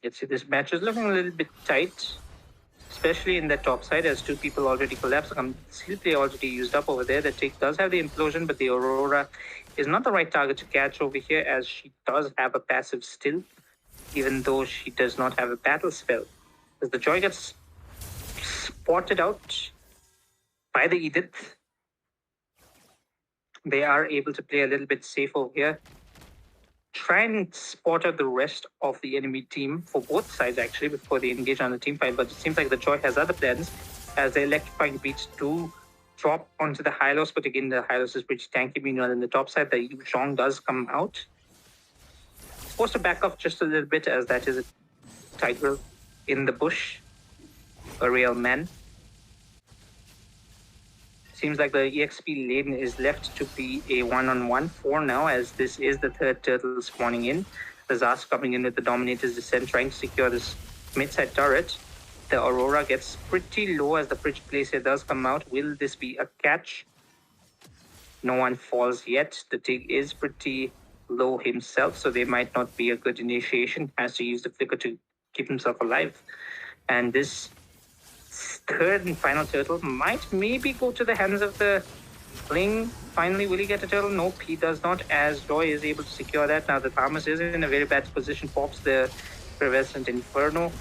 Let's see, this match is looking a little bit tight, especially in the top side as two people already collapsed. Silplay already used up over there. The Tig does have the implosion, but the Aurora is not the right target to catch over here as she does have a passive still, even though she does not have a battle spell. As the Joy gets spotted out by the Edith, they are able to play a little bit safe over here. Try and spot out the rest of the enemy team for both sides actually before they engage on the team fight, but it seems like the Joy has other plans as the electrifying beats do drop onto the Hylos, but again the Hylos is pretty tanky. Meanwhile in the top side the Yuzhong does come out. Supposed to back off just a little bit as that is a tiger in the bush, a real man. Seems like the EXP lane is left to be a one-on-one for now, as this is the third turtle spawning in. The Zas coming in with the Dominator's Descent, trying to secure this mid-side turret. The Aurora gets pretty low as the Frigid Glacier does come out. Will this be a catch? No one falls yet. The Tig is pretty low himself, so they might not be a good initiation. Has to use the flicker to keep himself alive. And this third and final turtle might maybe go to the hands of the Ling. Finally, will he get a turtle? Nope, he does not, as Joy is able to secure that. Now the Thomas is in a very bad position, pops the Prevescent Inferno.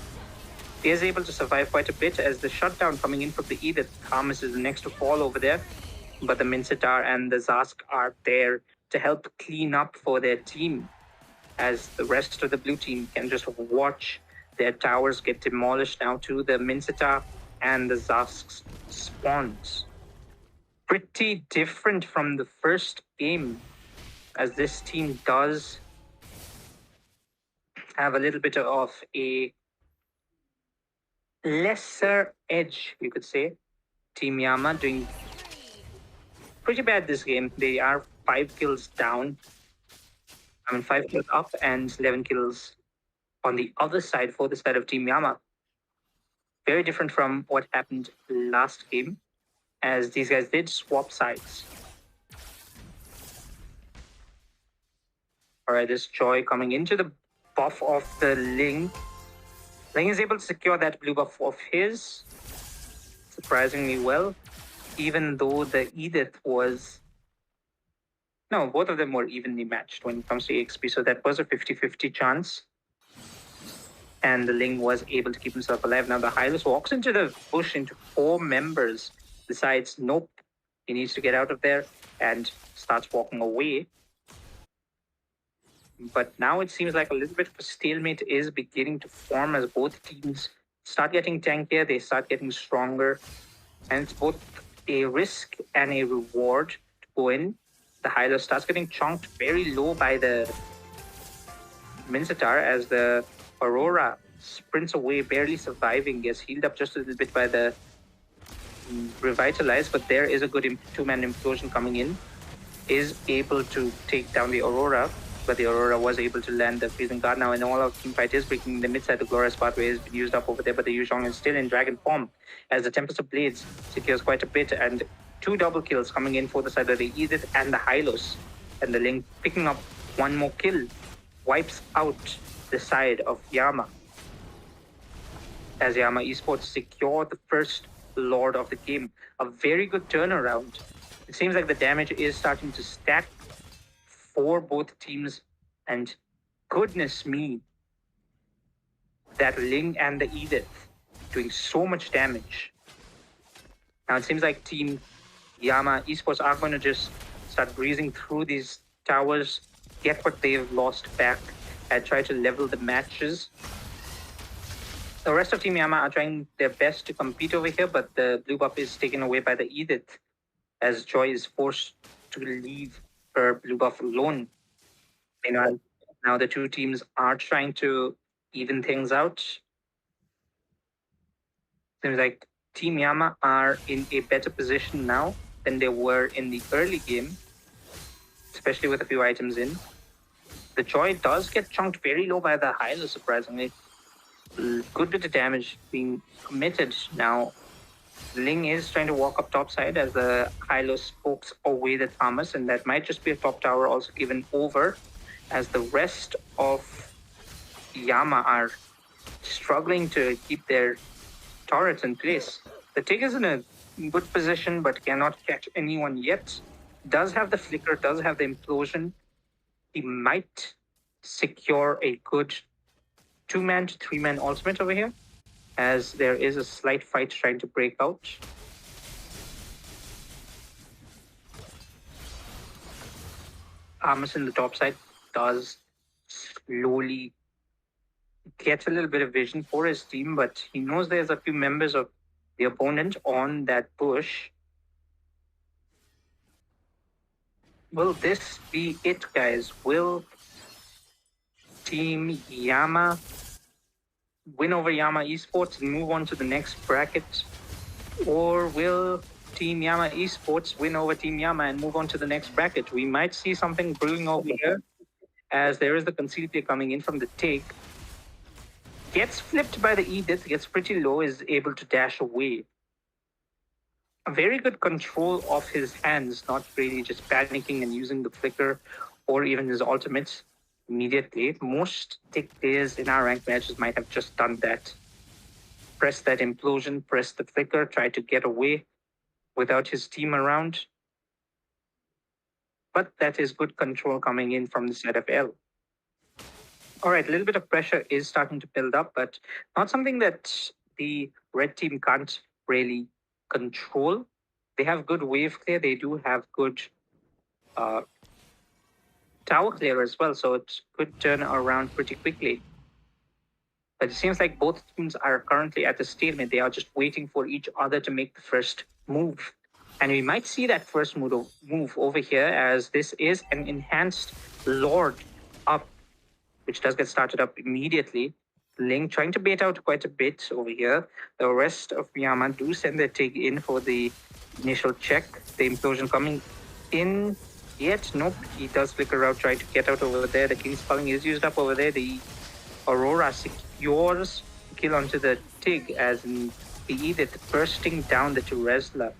He is able to survive quite a bit as the shutdown coming in from the Edith. Thomas is the next to fall over there, but the Mincetar and the Zask are there to help clean up for their team, as the rest of the blue team can just watch their towers get demolished now to the Mincetar and the Zask's spawns. Pretty different from the first game, as this team does have a little bit of a lesser edge, you could say. Team Yama doing pretty bad this game. They are 5 kills down. 5 kills up and 11 kills on the other side for the side of Team Yama. Very different from what happened last game, as these guys did swap sides. Alright, this Joy coming into the buff of the Ling. Ling is able to secure that blue buff of his surprisingly well. even though the Edith was... No, both of them were evenly matched when it comes to EXP, so that was a 50-50 chance. And the Ling was able to keep himself alive. Now the Hylos walks into the bush into 4 members, decides, nope, he needs to get out of there, and starts walking away. But now it seems like a little bit of a stalemate is beginning to form as both teams start getting tankier, they start getting stronger, and it's both a risk and a reward to go in. The Hylos starts getting chunked very low by the Mincetar as the Aurora sprints away, barely surviving, gets healed up just a little bit by the Revitalize, but there is a good 2-man implosion coming in, is able to take down the Aurora, but the Aurora was able to land the Freezing Guard now, and all of team fight is breaking the mid-side. The Glorious Pathway has been used up over there, but the Yuzhong is still in Dragon form as the Tempest of Blades secures quite a bit, and 2 double kills coming in for the side of the Edith and the Hylos, and the Ling picking up 1 more kill, wipes out the side of Yama, as Yama Esports secure the first Lord of the game. A very good turnaround. It seems like the damage is starting to stack for both teams, and goodness me, that Ling and the Edith doing so much damage. Now it seems like Team Yama Esports are going to just start breezing through these towers, get what they've lost back, and try to level the matches. The rest of Team Yama are trying their best to compete over here, but the blue buff is taken away by the Edith, as Joy is forced to leave her blue buff alone. Meanwhile, now the 2 teams are trying to even things out. Seems like Team Yama are in a better position now than they were in the early game, especially with a few items in. The Joy does get chunked very low by the Hylos, surprisingly. Good bit of damage being committed now. Ling is trying to walk up top side as the Hylos pokes away the Thomas, and that might just be a top tower also given over, as the rest of Yama are struggling to keep their turrets in place. The Tig is in a good position but cannot catch anyone yet. Does have the flicker, does have the implosion. He might secure a good 2-man to 3-man ultimate over here, as there is a slight fight trying to break out. Armus in the top side does slowly get a little bit of vision for his team, but he knows there's a few members of the opponent on that push. Will this be it, guys? Will Team Yama win over Yama Esports and move on to the next bracket? Or will Team Yama Esports win over Team Yama and move on to the next bracket? We might see something brewing over here, as there is the concealed play coming in from the Tig. Gets flipped by the Edith, gets pretty low, is able to dash away. A very good control of his hands, not really just panicking and using the flicker or even his ultimates immediately. Most Tig players in our ranked matches might have just done that. Press that implosion, press the flicker, try to get away without his team around. But that is good control coming in from the side of L. All right, a little bit of pressure is starting to build up, but not something that the red team can't really control. They have good wave clear. They do have good tower clear as well, so it could turn around pretty quickly. But it seems like both teams are currently at a stalemate. They are just waiting for each other to make the first move. And we might see that first move over here, as this is an enhanced Lord up, which does get started up immediately. Ling trying to bait out quite a bit over here. The rest of Yama do send their Tig in for the initial check. The implosion coming in. Yet, nope, he does flicker out, try to get out over there. The King's Calling is used up over there. The Aurora secures kill onto the Tig, as in the Edith bursting down the Teresla.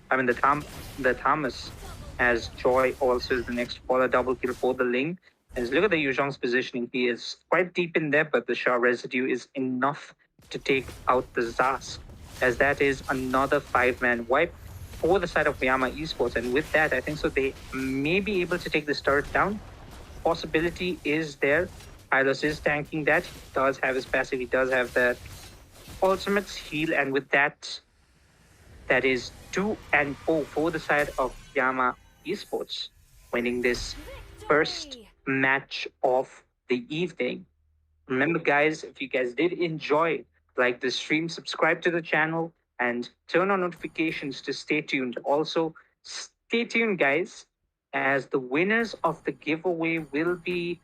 The Thomas, as Joy also is the next follow double kill for the Ling. As look at the Yuzhong's positioning, he is quite deep in there, but the Shah residue is enough to take out the Zask, as that is another 5-man wipe. for the side of Yama Esports. And with that, I think so they may be able to take this turret down. Possibility is there. Hylos is tanking that. He does have his passive. He does have that ultimate's heal. And with that, that is 2-0 for the side of Yama Esports, winning this first match of the evening. Remember, guys, if you guys did enjoy, like the stream, subscribe to the channel, and turn on notifications to stay tuned. Also, stay tuned, guys, as the winners of the giveaway will be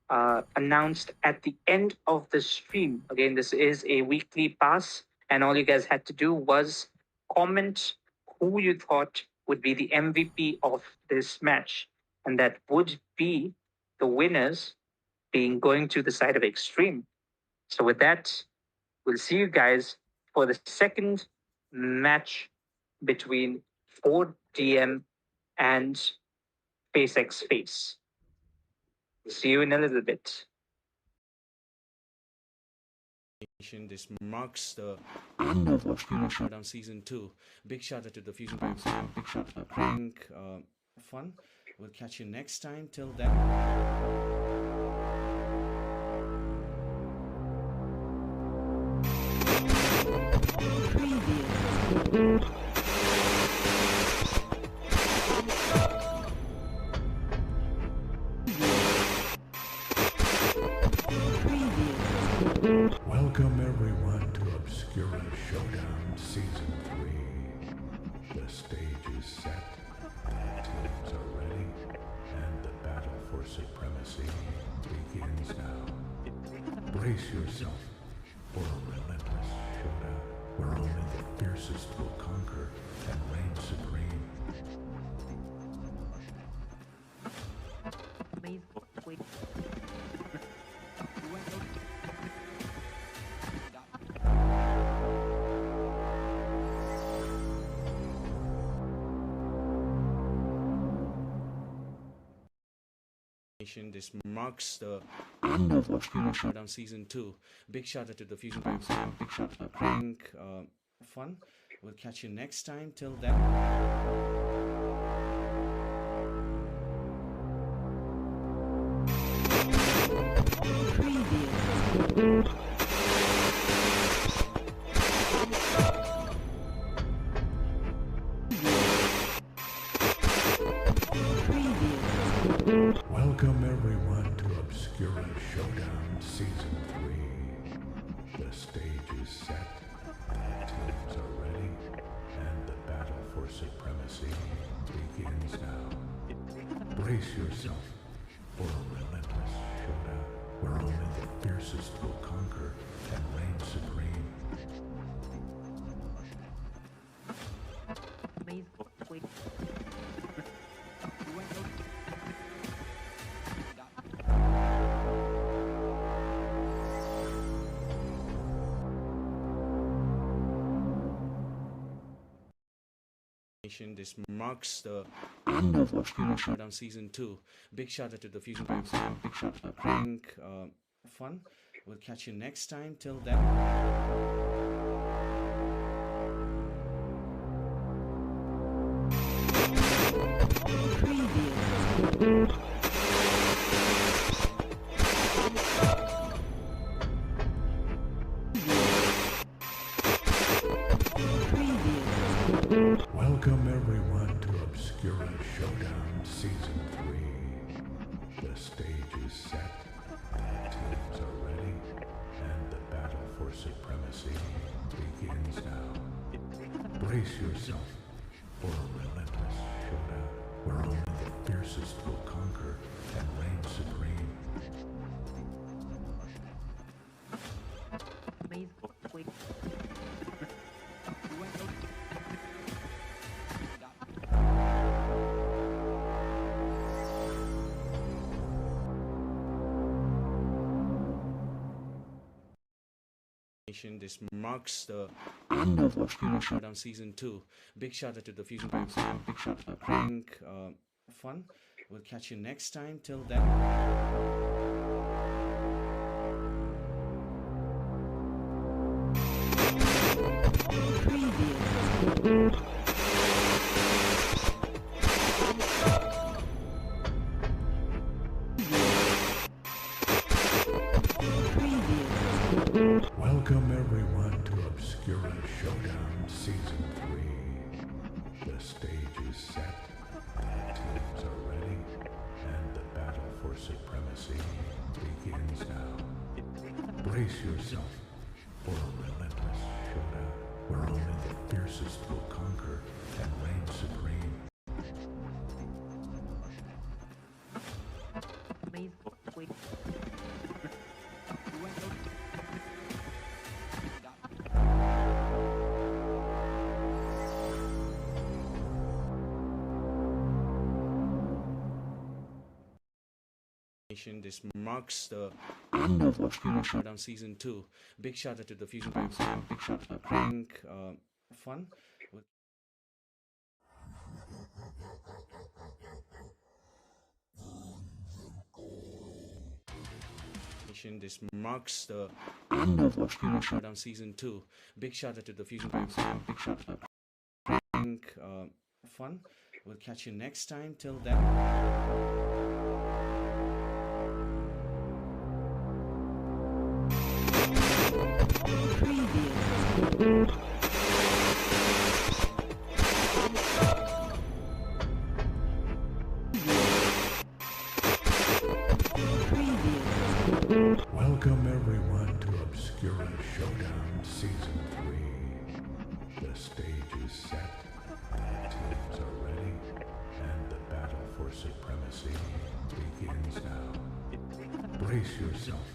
announced at the end of the stream. Again, this is a weekly pass, and all you guys had to do was comment who you thought would be the MVP of this match, and that would be the winners being going to the side of Extreme. So with that, we'll see you guys for the second match between 4DM and SpaceX Face. See you in a little bit. This marks the end of Obscura Showdown Season 2. Big shout out to the Fusion Prime fam. Big shout out to Crank. Fun. We'll catch you next time. Till then. Welcome everyone to Obscura Showdown Season 3. The stage is set, teams are ready, and the battle for supremacy begins now. Brace yourself for a relentless showdown where only the fiercest will conquer and reign supreme. This marks the end of Obscura Showdown Season 2. Big shout out to the Fusion Prime fam. Big shout out to Crank. Fun. We'll catch you next time. Till then. Welcome everyone to Obscura Showdown Season 3. The stage is set, teams are ready, and the battle for supremacy begins now. Brace yourself for a relentless showdown where only the fiercest will conquer and reign supreme. This marks the end of Obscura Showdown Season 2. Big shout out to the Fusion Prime fam. Big shout out to Crank. Fun. We'll catch you next time. Till then. Welcome everyone to Obscura Showdown Season 3. The stage is set, teams are ready, and the battle for supremacy begins now. Brace yourself for a relentless showdown where only the fiercest will conquer and reign supreme. This marks the end of Obscura Showdown Season 2. Big shout out to the Fusion Prime fam. Big shout out to Crank. Fun. We'll catch you next time. Till then. Welcome everyone to Obscura Showdown Season 3. The stage is set, teams are ready, and the battle for supremacy begins now. Brace yourself for a relentless showdown where only the fiercest will conquer and reign supreme. This marks the end of Obscura Showdown Season 2. Big shout out to the Fusion Prime fam, big shout out to Crank, fun. This marks the end of Obscura Showdown Season 2. Big shout out to the Fusion Prime fam, big shout out to Crank, fun. We'll catch you next time. Till then. Welcome everyone to Obscura Showdown Season 3. The stage is set, teams are ready, and the battle for supremacy begins now. Brace yourself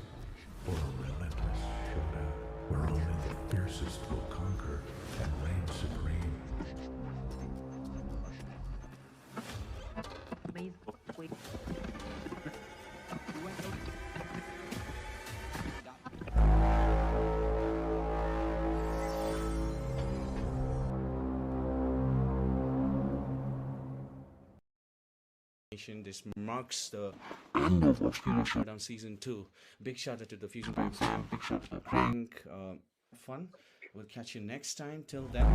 for a relentless showdown where only the fiercest will conquer and reign supreme. This marks the end of Obscura Showdown Season 2. Big shout out to the Fusion Prime fam, big shout out to Crank, fun. We'll catch you next time. Till then.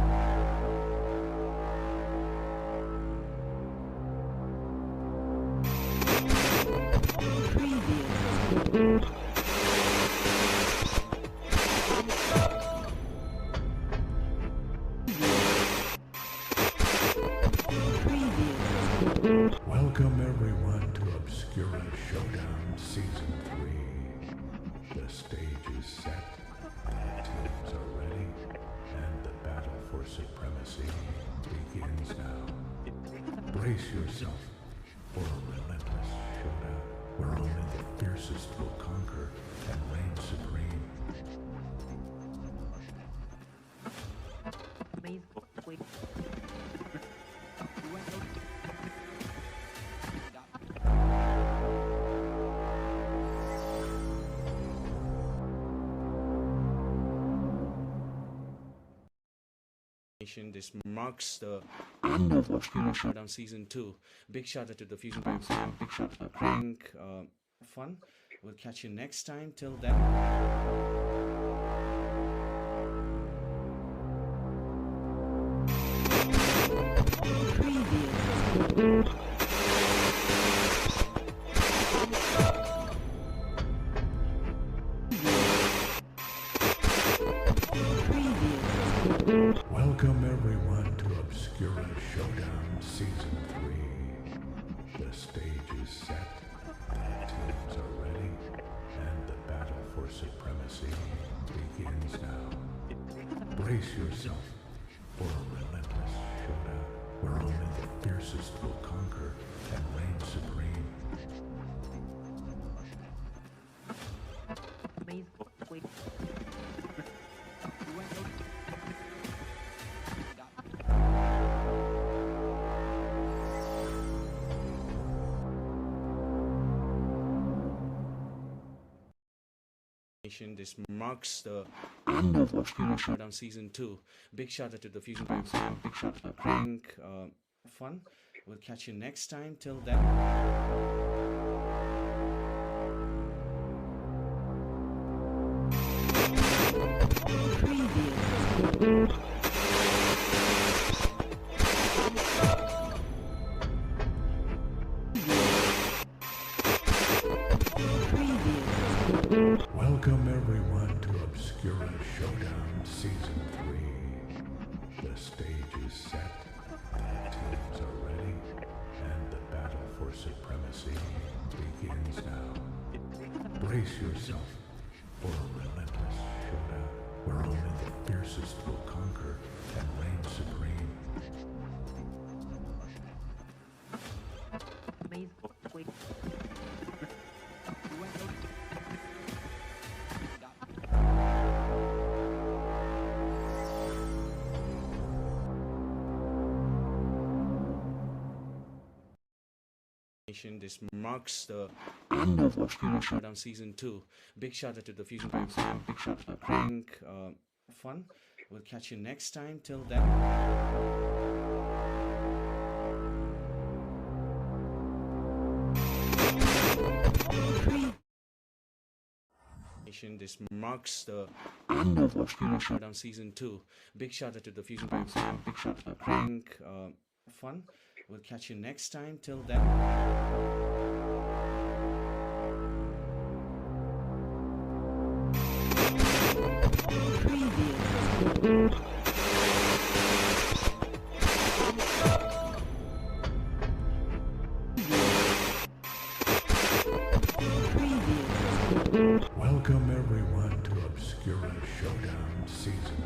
Welcome everyone to Obscura Showdown Season 3. The stage is set, teams are ready, and the battle for supremacy begins now. Brace yourself for a relentless showdown where only the fiercest will conquer and reign supreme. This marks the end of Obscura Showdown Season 2. Big shout out to the Fusion Prime fam, big shout out to Crank, fun. We'll catch you next time. Till then. Welcome everyone to Obscura Showdown Season 3. The stage is set, teams are ready, and the battle for supremacy begins now. Brace yourself for a relentless showdown where only the fiercest will conquer and reign supreme. This marks the end of Obscura Showdown Season 2. Big shout out to the Fusion Prime fam, big shout out to Crank, fun. We'll catch you next time. Till then. Welcome everyone to Obscura Season 3. The stage is set, teams are ready, and the battle for supremacy begins now. Brace yourself for a relentless showdown where only the fiercest will conquer and reign supreme. This marks the end of Obscura Showdown Season 2. Big shout out to the Fusion Prime fam. Big shout out to Crank. Fun. We'll catch you next time. Till then. This marks the end of Obscura Showdown Season 2. Big shout out to the Fusion Prime fam. Big shout out to Crank. Fun. We'll catch you next time. Till then. Welcome everyone to Obscura Showdown Season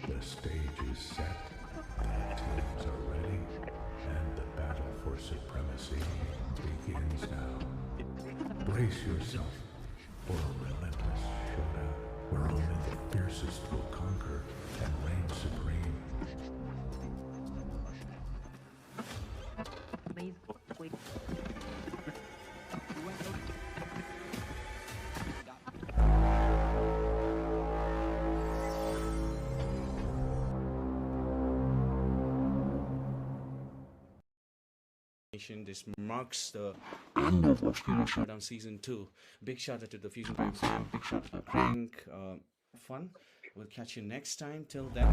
3. The stage is set, teams are ready, and the battle for supremacy begins now. Brace yourself for a relentless showdown where only the fiercest will conquer and reign supreme. This marks the end of Obscura Showdown Season 2. Big shout out to the Fusion Prime fam. Big shout out to Crank. Fun. We'll catch you next time. Till then.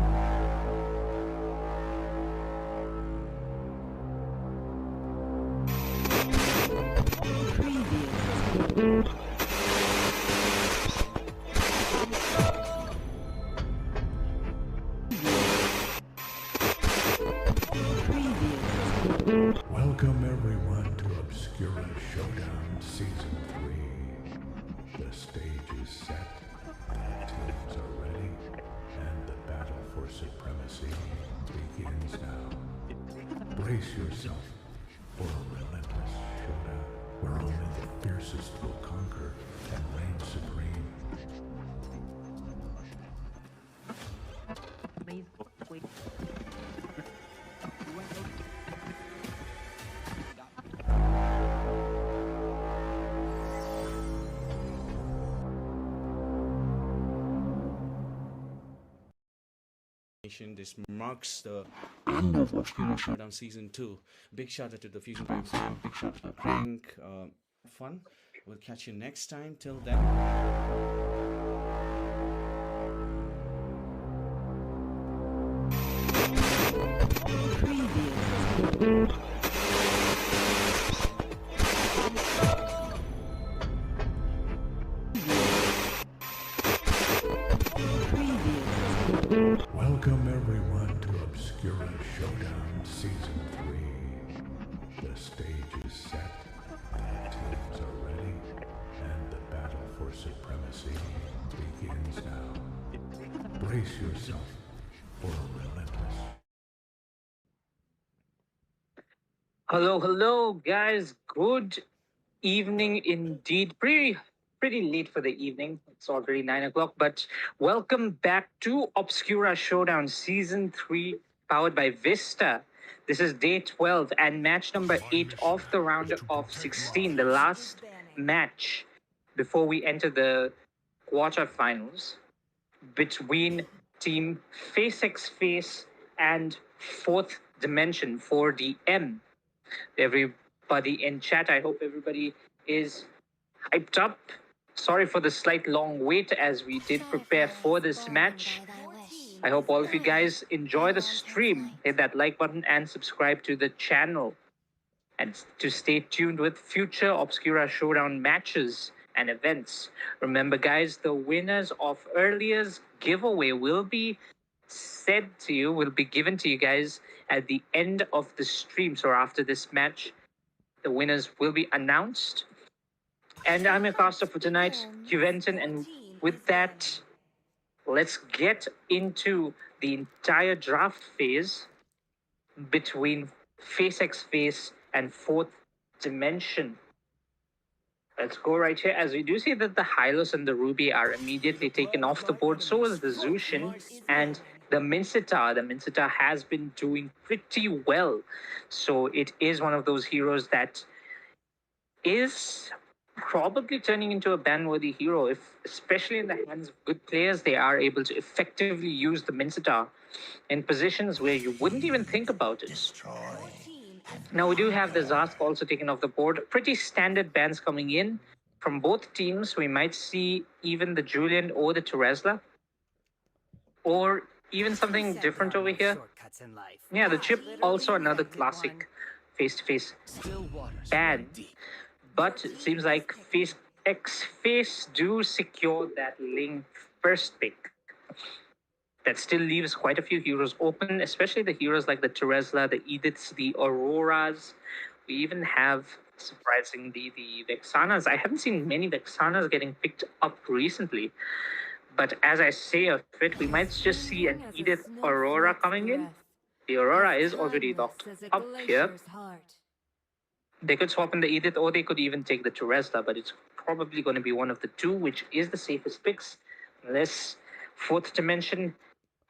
Welcome everyone to Obscura Showdown Season 3. The stage is set, teams are ready, and the battle for supremacy begins now. Brace yourself for a relentless showdown where only the fiercest will conquer and reign supreme. This marks the end of Obscura Showdown Season 2. Big shout out to the Fusion Prime fam. Big shout out to Crank. Fun. We'll catch you next time. Till then. Welcome everyone to Obscura Showdown Season 3. The stage is set, teams are ready, and the battle for supremacy begins now. Brace yourself for a relentless. Hello, guys. Good evening indeed. Pretty late for the evening. It's already 9 o'clock, but welcome back to Obscura Showdown Season 3, powered by Vista. This is day 12 and match number 8 of the round of 16, the last match before we enter the quarterfinals between Team Face X Face and Fourth Dimension 4DM. Everybody in chat, I hope everybody is hyped up. Sorry for the slight long wait as we did prepare for this match. I hope all of you guys enjoy the stream. Hit that like button and subscribe to the channel. And to stay tuned with future Obscura Showdown matches and events. Remember, guys, the winners of earlier's giveaway will be given to you guys at the end of the stream. So after this match, the winners will be announced. And I'm your caster for tonight, Juventus, and with that, let's get into the entire draft phase between Face X Face and Fourth Dimension. Let's go right here. As we do see that the Hylos and the Ruby are immediately taken off the board, so is the Zushin and the Minsita. The Minsita has been doing pretty well. So it is one of those heroes that is probably turning into a ban-worthy hero, if especially in the hands of good players, they are able to effectively use the Minsita in positions where you wouldn't even think about it. Now we do have the Zask also taken off the board. Pretty standard bans coming in from both teams. We might see even the Julian or the Teresla, or even something different over here. Yeah, the Chip, also another classic face-to-face ban. But it seems like Face X Face do secure that Ling first pick. That still leaves quite a few heroes open, especially the heroes like the Teresla, the Ediths, the Auroras. We even have, surprisingly, the Vexanas. I haven't seen many Vexanas getting picked up recently. But as I say of it, we might just see an Edith Aurora coming in. The Aurora is already locked up here. They could swap in the Edith, or they could even take the Teresla, but it's probably going to be one of the two, which is the safest picks, unless Fourth Dimension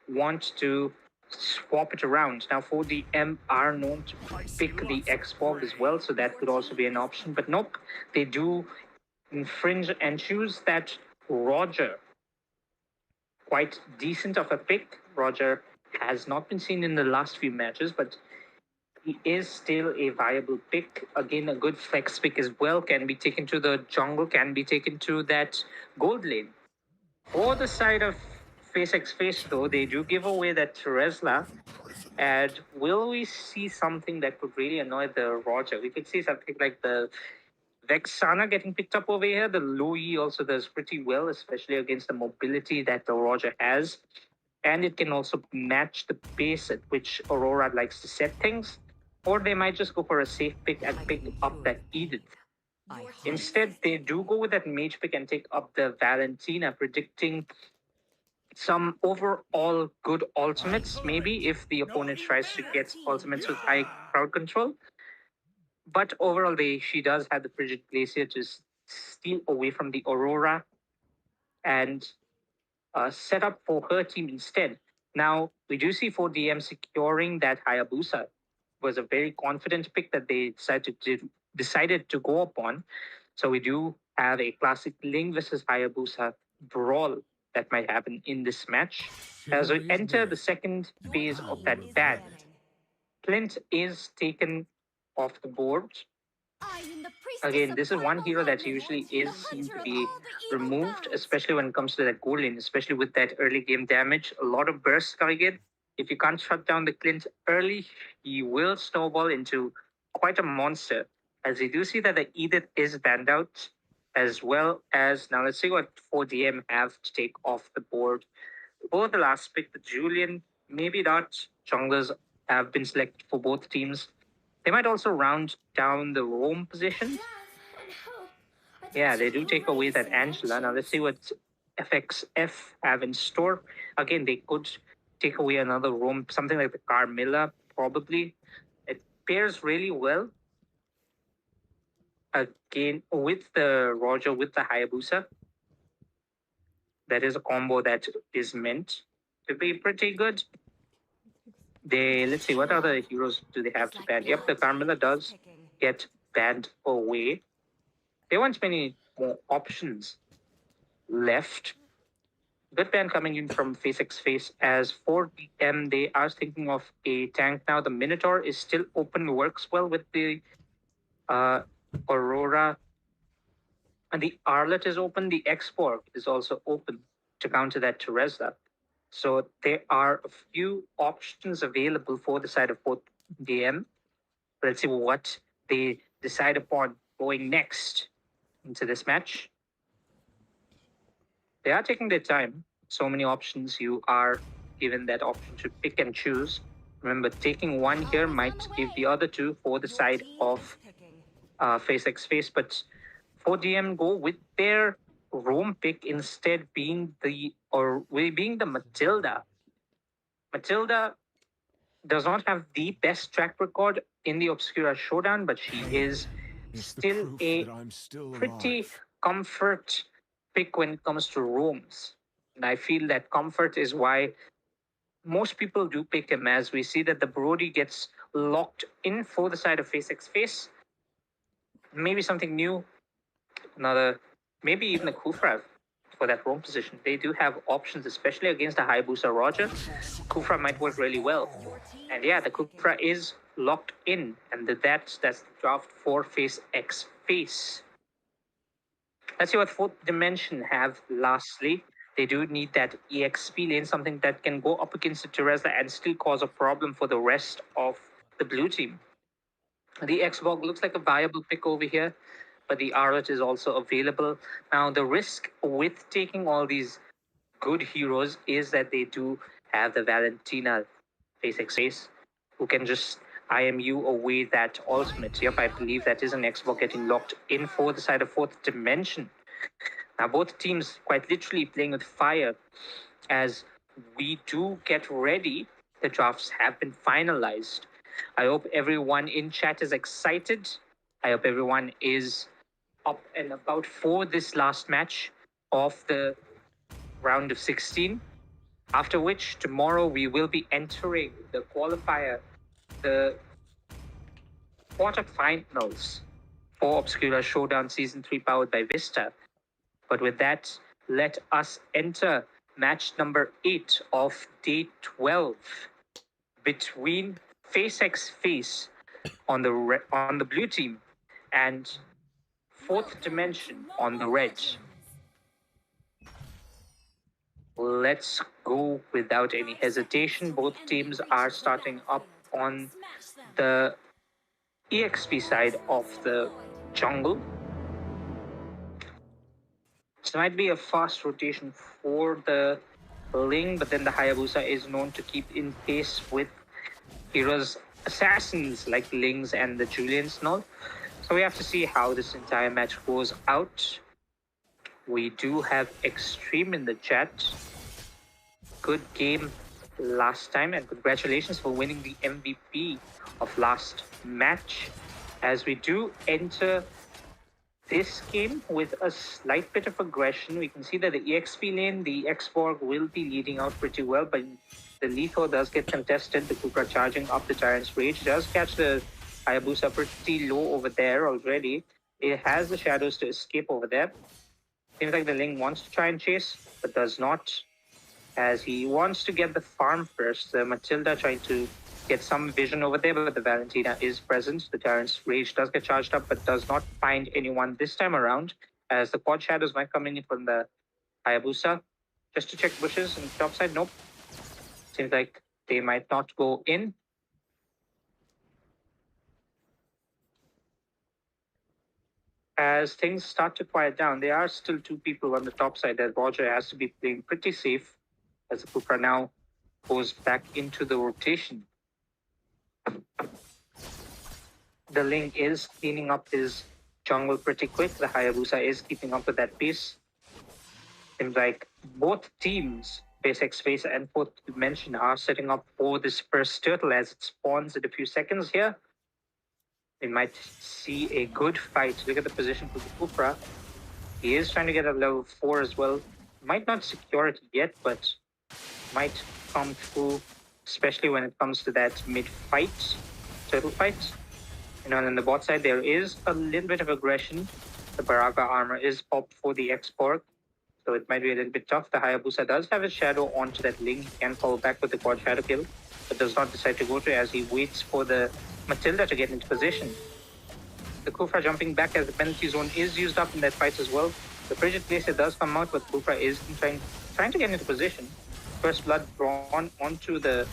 want to swap it around. Now, 4DM are known to pick the X-Bob as well, so that could also be an option. But nope, they do infringe and choose that Roger. Quite decent of a pick. Roger has not been seen in the last few matches, but he is still a viable pick. Again, a good flex pick as well. Can be taken to the jungle, can be taken to that gold lane. For the side of Face X Face, though, they do give away that Teresla. And will we see something that could really annoy the Roger? We could see something like the Vexana getting picked up over here. The Louis also does pretty well, especially against the mobility that the Roger has. And it can also match the pace at which Aurora likes to set things. Or they might just go for a safe pick and pick up that Edith. Instead, they do go with that mage pick and take up the Valentina, predicting some overall good ultimates, maybe if the opponent tries to get ultimates with high crowd control. But overall, she does have the Frigid Glacier to steal away from the Aurora and set up for her team instead. Now, we do see 4DM securing that Hayabusa. Was a very confident pick that they decided to go upon. So we do have a classic Ling versus Hayabusa brawl that might happen in this match. As we enter the second phase of that ban, Clint is taken off the board. Again, this is one hero that usually is seen to be removed, especially when it comes to that gold lane, especially with that early game damage. A lot of bursts coming in. If you can't shut down the Clint early, he will snowball into quite a monster. As we do see that the Edith is banned out, as well as, now let's see what 4DM have to take off the board. For the last pick, the Julian, maybe not. Junglers have been selected for both teams. They might also round down the roam position. Yeah, they do take away that Angela. Now let's see what FXF have in store. Again, they could take away another roam, something like the Carmilla, probably. It pairs really well. Again, with the Roger, with the Hayabusa. That is a combo that is meant to be pretty good. Let's see, what other heroes do they have to ban? Yep, the Carmilla does get banned away. There weren't many more options left. Good ban coming in from Face X Face. As for DM, they are thinking of a tank now. The Minotaur is still open, works well with the Aurora. And the Arlet is open. The X-Borg is also open to counter that Teresla. So there are a few options available for the side of both DM. Let's see what they decide upon going next into this match. They are taking their time. So many options. You are given that option to pick and choose. Remember, taking one here might give the other two for the Your side team of is picking. face X face, but 4DM go with their roam pick instead being the Matilda. Matilda does not have the best track record in the Obscura Showdown, but she is It's the still proof a that I'm still pretty alive. comfort pick when it comes to roams. And I feel that comfort is why most people do pick him, as we see that the Brody gets locked in for the side of face X face. Maybe something new, another, maybe even a Kufra for that roam position. They do have options, especially against the Hayabusa Roger. Kufra might work really well. Your team And yeah, is the picking. Kufra is locked in, and that's the draft for face X face. Let's see what fourth dimension have lastly. They do need that EXP lane, something that can go up against the Teresla and still cause a problem for the rest of the blue team. The Xbox looks like a viable pick over here, but the Arlet is also available. Now, the risk with taking all these good heroes is that they do have the Valentina face X face, who can just IMU away that ultimate. Yep, I believe that is an Xbox getting locked in for the side of fourth dimension. Now, both teams quite literally playing with fire as we do get ready. The drafts have been finalized. I hope everyone in chat is excited. I hope everyone is up and about for this last match of the round of 16. After which, tomorrow we will be entering the qualifier, the quarterfinals for Obscura Showdown Season 3 powered by Vista. But with that, let us enter match number 8 of day 12 between Face X Face on the blue team and Fourth Dimension on the red. Let's go without any hesitation. Both teams are starting up on the EXP side of the jungle. This might be a fast rotation for the Ling, but then the Hayabusa is known to keep in pace with heroes, assassins like Lings and the Julians and all. So we have to see how this entire match goes out. We do have Extreme in the chat. Good game last time, and congratulations for winning the MVP of last match. As we do enter this game with a slight bit of aggression, we can see that the EXP lane, the Xborg will be leading out pretty well, but the Letho does get contested. The Kukra charging up the Tyrant's Rage does catch the Hayabusa pretty low over there already. It has the shadows to escape over there. Seems like the Ling wants to try and chase, but does not, as he wants to get the farm first. The Matilda trying to get some vision over there, but the Valentina is present. The Tyrant's Rage does get charged up, but does not find anyone this time around, as the quad shadows might come in from the Hayabusa. Just to check bushes on the top side, nope. Seems like they might not go in. As things start to quiet down, there are still two people on the top side that Roger has to be playing pretty safe, as the Kukra now goes back into the rotation. The Ling is cleaning up his jungle pretty quick. The Hayabusa is keeping up with that pace. Seems like both teams, Face X Face and Fourth Dimension, are setting up for this first turtle as it spawns in a few seconds here. We might see a good fight. Look at the position for the Kufra. He is trying to get a level 4 as well. Might not secure it yet, but might come through, especially when it comes to that mid-fight, turtle fight. And on the bot side, there is a little bit of aggression. The Baraka armor is popped for the Xborg, so it might be a little bit tough. The Hayabusa does have a shadow onto that Ling. He can fall back with the quad shadow kill, but does not decide to go to it as he waits for the Matilda to get into position. The Kufra jumping back as the penalty zone is used up in that fight as well. The Frigid Glacier does come out, but Kufra is trying to get into position. First blood drawn onto the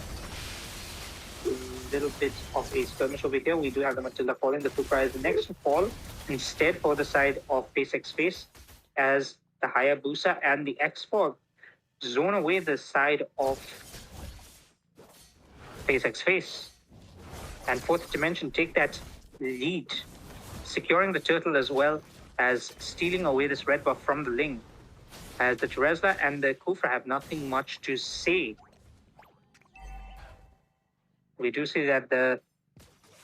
little bit of a skirmish over here. We do have the Matilda falling. The Kufra is the next to fall instead for the side of Face X Face, as the Hayabusa and the X-Fog zone away the side of Face X Face. And Fourth Dimension take that lead, securing the turtle as well as stealing away this red buff from the Ling. As the Teresla and the Kufra have nothing much to say. We do see that the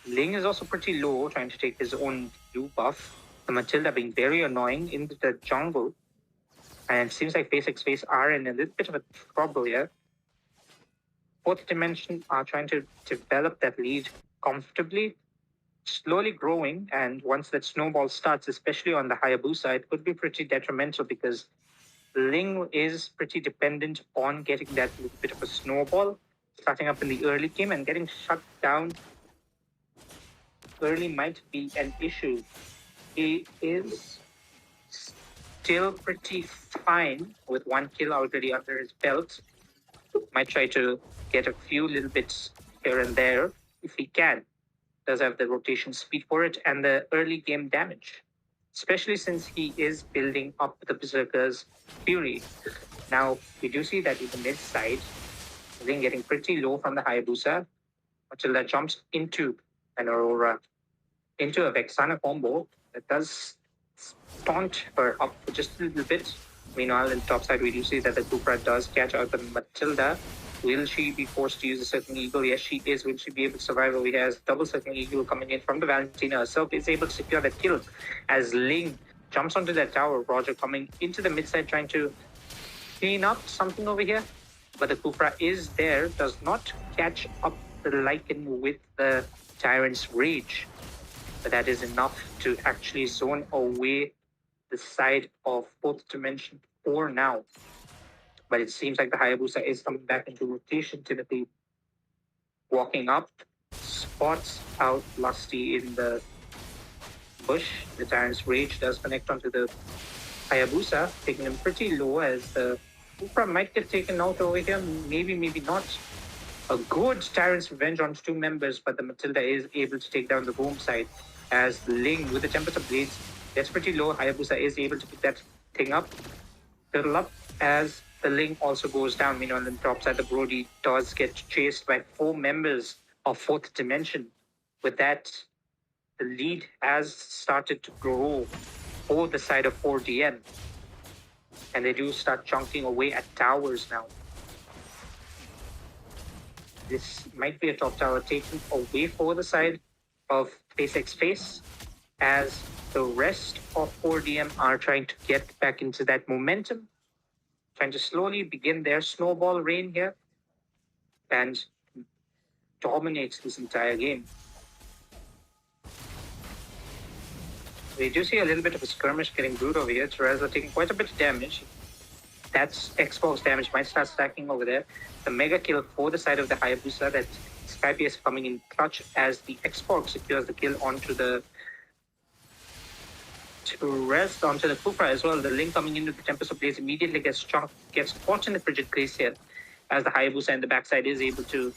Ling is also pretty low, trying to take his own blue buff. The Matilda being very annoying in the jungle. And it seems like Face X Face are in a little bit of a trouble here. Fourth Dimension are trying to develop that lead comfortably, slowly growing. And once that snowball starts, especially on the Hayabusa, it could be pretty detrimental because Ling is pretty dependent on getting that little bit of a snowball, starting up in the early game, and getting shut down early might be an issue. He is still pretty fine with 1 kill already under his belt. Might try to get a few little bits here and there if he can. Does have the rotation speed for it and the early game damage, especially since he is building up the Berserker's Fury. Now, we do see that in the mid side, Ling getting pretty low from the Hayabusa until that jumps into an Aurora, into a Vexana combo that does taunt her up for just a little bit. Meanwhile, in the top side, we do see that the Kufra does catch out the Matilda. Will she be forced to use a Circling Eagle? Yes, she is. Will she be able to survive over here? As double Circling Eagle coming in from the Valentina herself is able to secure that kill as Ling jumps onto that tower. Roger coming into the mid side trying to clean up something over here. But the Kufra is there, does not catch up the Lycan with the Tyrant's Rage. But that is enough to actually zone away the side of Fourth Dimension for now. But it seems like the Hayabusa is coming back into rotation. Timothy walking up, spots out Lusty in the bush. The Tyrant's Rage does connect onto the Hayabusa, taking him pretty low as the Kufra might get taken out over here. Maybe, maybe not. A good Tyrant's Revenge on 2 members, but the Matilda is able to take down the home side as Ling with the Tempest of Blades gets pretty low. Hayabusa is able to pick that thing up, turtle up, as the Ling also goes down. Meanwhile, on the top side, the Brody does get chased by 4 members of Fourth Dimension. With that, the lead has started to grow for the side of 4DM. And they do start chunking away at towers now. This might be a top tower taken away for the side of Face X Face, as the rest of 4DM are trying to get back into that momentum, trying to slowly begin their snowball reign here and dominates this entire game. We do see a little bit of a skirmish getting brewed over here. Teresla taking quite a bit of damage. That's Xbox damage might start stacking over there. The mega kill for the side of the Hayabusa, that Skypius coming in clutch as the Xbox secures the kill onto the onto the Kufra as well. The Ling coming into the Tempest of Blades immediately gets caught in the Frigid Glacier as the Hayabusa in the backside is able to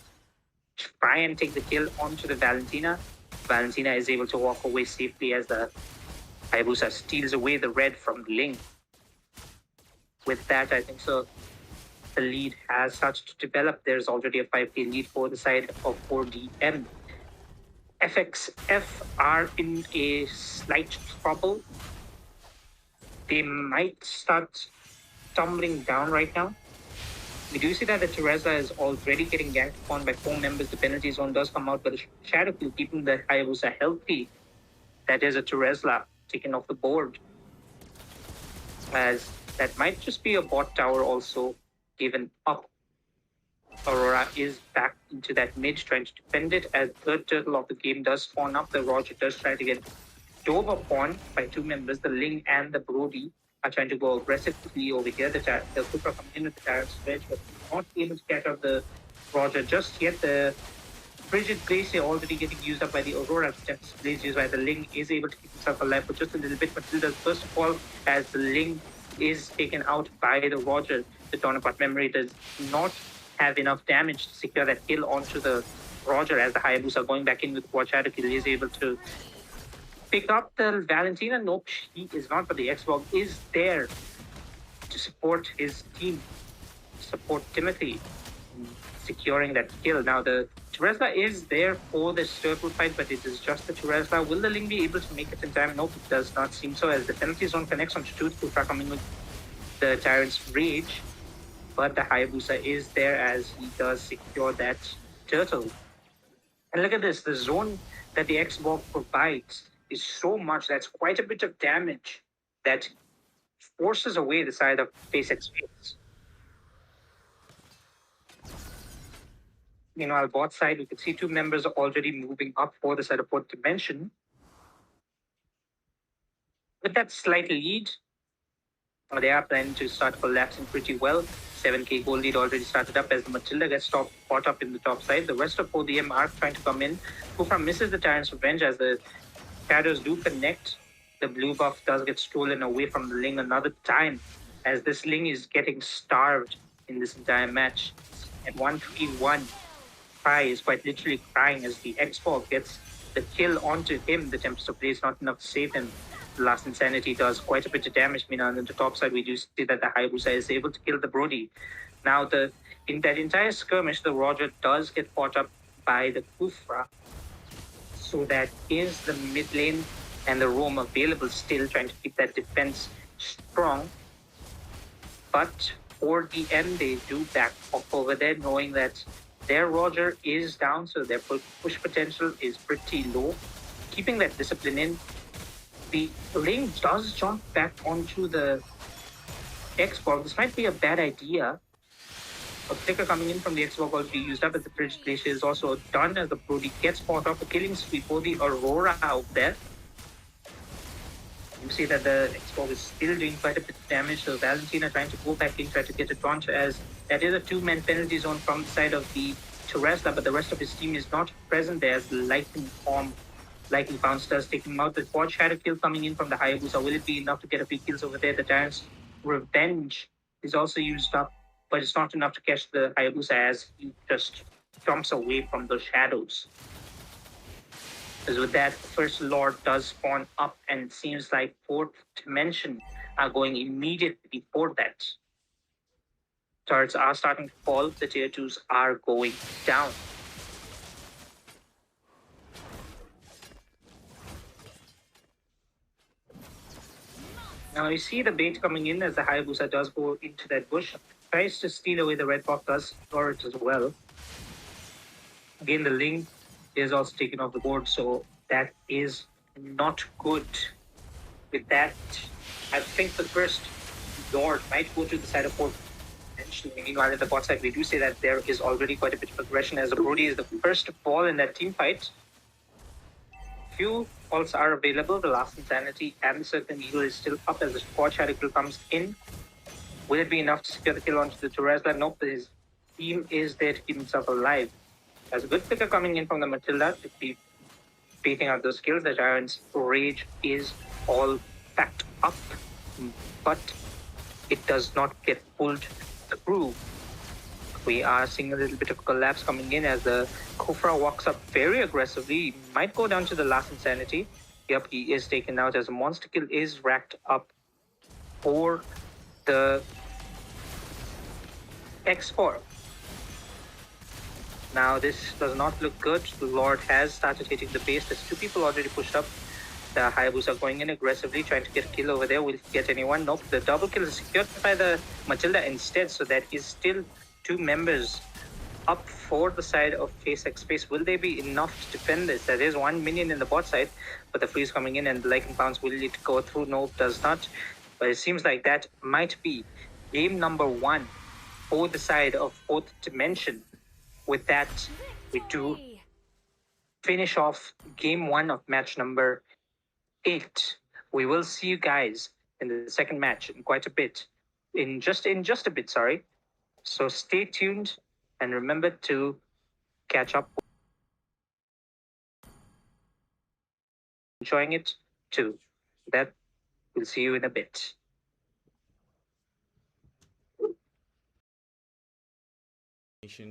try and take the kill onto the Valentina. Valentina is able to walk away safely as the Hayabusa steals away the red from the Ling. With that, I think so. The lead has started to develop. There's already a 5k lead for the side of 4DM. FXF are in a slight trouble. They might start tumbling down right now. We do see that the Teresla is already getting ganked upon by 4 members. The penalty zone does come out, but the Shadow Kill keeping the Hayabusa healthy. That is a Teresla taken off the board. As that might just be a bot tower also given up. Aurora is back into that mid, trying to defend it as third turtle of the game does spawn up. The Roger does try to get dove upon by 2 members. The Ling and the Brody are trying to go aggressively over here. The Kufra coming in with the Tyrant's Wedge, but not able to catch up the Roger just yet. The Frigid Glacier already getting used up by the Aurora. The Tempest Blaze used by the Ling is able to keep himself alive for just a little bit. Matilda's first of all, as the Ling is taken out by the Roger. The Dawn of Memory does not have enough damage to secure that kill onto the Roger, as the Hayabusa going back in with Quad Shadow Kill is able to pick up the Valentina. Nope, she is not, but the Xbox is there to support his team, support Timothy in securing that kill. Now the Teresla is there for this circle fight, but it is just the Teresla. Will the Ling be able to make it in time? Nope, it does not seem so, as the penalty zone connects onto Tooth. Kufra coming with the Tyrant's Rage, but the Hayabusa is there as he does secure that turtle. And look at this, the zone that the X-Borg provides is so much, that's quite a bit of damage that forces away the side of Face X Face. Meanwhile, bot side, we can see two members are already moving up for the side of fourth dimension. With that slight lead, they are planning to start collapsing pretty well. 7k goal lead already started up as the Matilda gets caught up in the top side. The rest of 4DM are trying to come in. Kufra misses the Tyrant's Revenge as the shadows do connect. The blue buff does get stolen away from the Ling another time, as this Ling is getting starved in this entire match. At 1-3-1, Kai is quite literally crying as the X-Borg gets the kill onto him. The Tempest of Play is not enough to save him. The last Insanity does quite a bit of damage. Meanwhile, on the top side, we do see that the Hayabusa is able to kill the Brody. Now, in that entire skirmish, the Roger does get caught up by the Kufra. So that is the mid lane and the roam available still, trying to keep that defense strong. But for the end, they do back off over there, knowing that their Roger is down, so their push potential is pretty low. Keeping that discipline in, the Ling does jump back onto the X-Borg. This might be a bad idea. A flicker coming in from the X-Borg already used up, as the Bridge Glacier is also done, as the Brody gets caught off a killing spree for the Aurora out there. You see that the X-Borg is still doing quite a bit of damage, so Valentina trying to go back in, try to get a taunt, as that is a two-man penalty zone from the side of the Teresla, but the rest of his team is not present there, as the Lightning Bounce does take him out. The quad shadow kill coming in from the Hayabusa. Will it be enough to get a few kills over there? The Giant's Revenge is also used up, but it's not enough to catch the Hayabusa as he just jumps away from the shadows. As with that, First Lord does spawn up, and it seems like fourth dimension are going immediately for that. Turrets are starting to fall. The tier 2s are going down. Now you see the bait coming in as the Hayabusa does go into that bush. Tries to steal away the red buff, does score it as well. Again, the Ling is also taken off the board, so that is not good. With that, I think the First Lord might go to the side of fourth dimension. Meanwhile, in the bot side, we do say that there is already quite a bit of aggression, as the Brody is the first to fall in that team fight. Few calls are available. The last Insanity and the Certain Eagle is still up as the quad shadow kill comes in. Will it be enough to secure the kill onto the Teresla? Nope, his team is there to keep himself alive. There's a good flicker coming in from the Matilda to keep beating out those kills. The Giant's Rage is all packed up, but it does not get pulled through. We are seeing a little bit of collapse coming in as the Kufra walks up very aggressively. He might go down to the last Insanity. Yep, he is taken out as a monster kill is racked up for the X4. Now this does not look good. The Lord has started hitting the base. There's two people already pushed up. The Hayabusa going in aggressively, trying to get a kill over there. Will he get anyone? Nope. The double kill is secured by the Matilda instead, so that is still two members up for the side of Face X Space. Will they be enough to defend this? There is 1 minion in the bot side, but the freeze coming in and the Lightning Bounce, will it go through? No, it does not. But it seems like that might be game number 1 for the side of fourth dimension. With that, we do finish off game 1 of match number 8. We will see you guys in the second match in quite a bit. In just a bit, sorry. So stay tuned and remember to catch up. Enjoying it too. That we'll see you in a bit.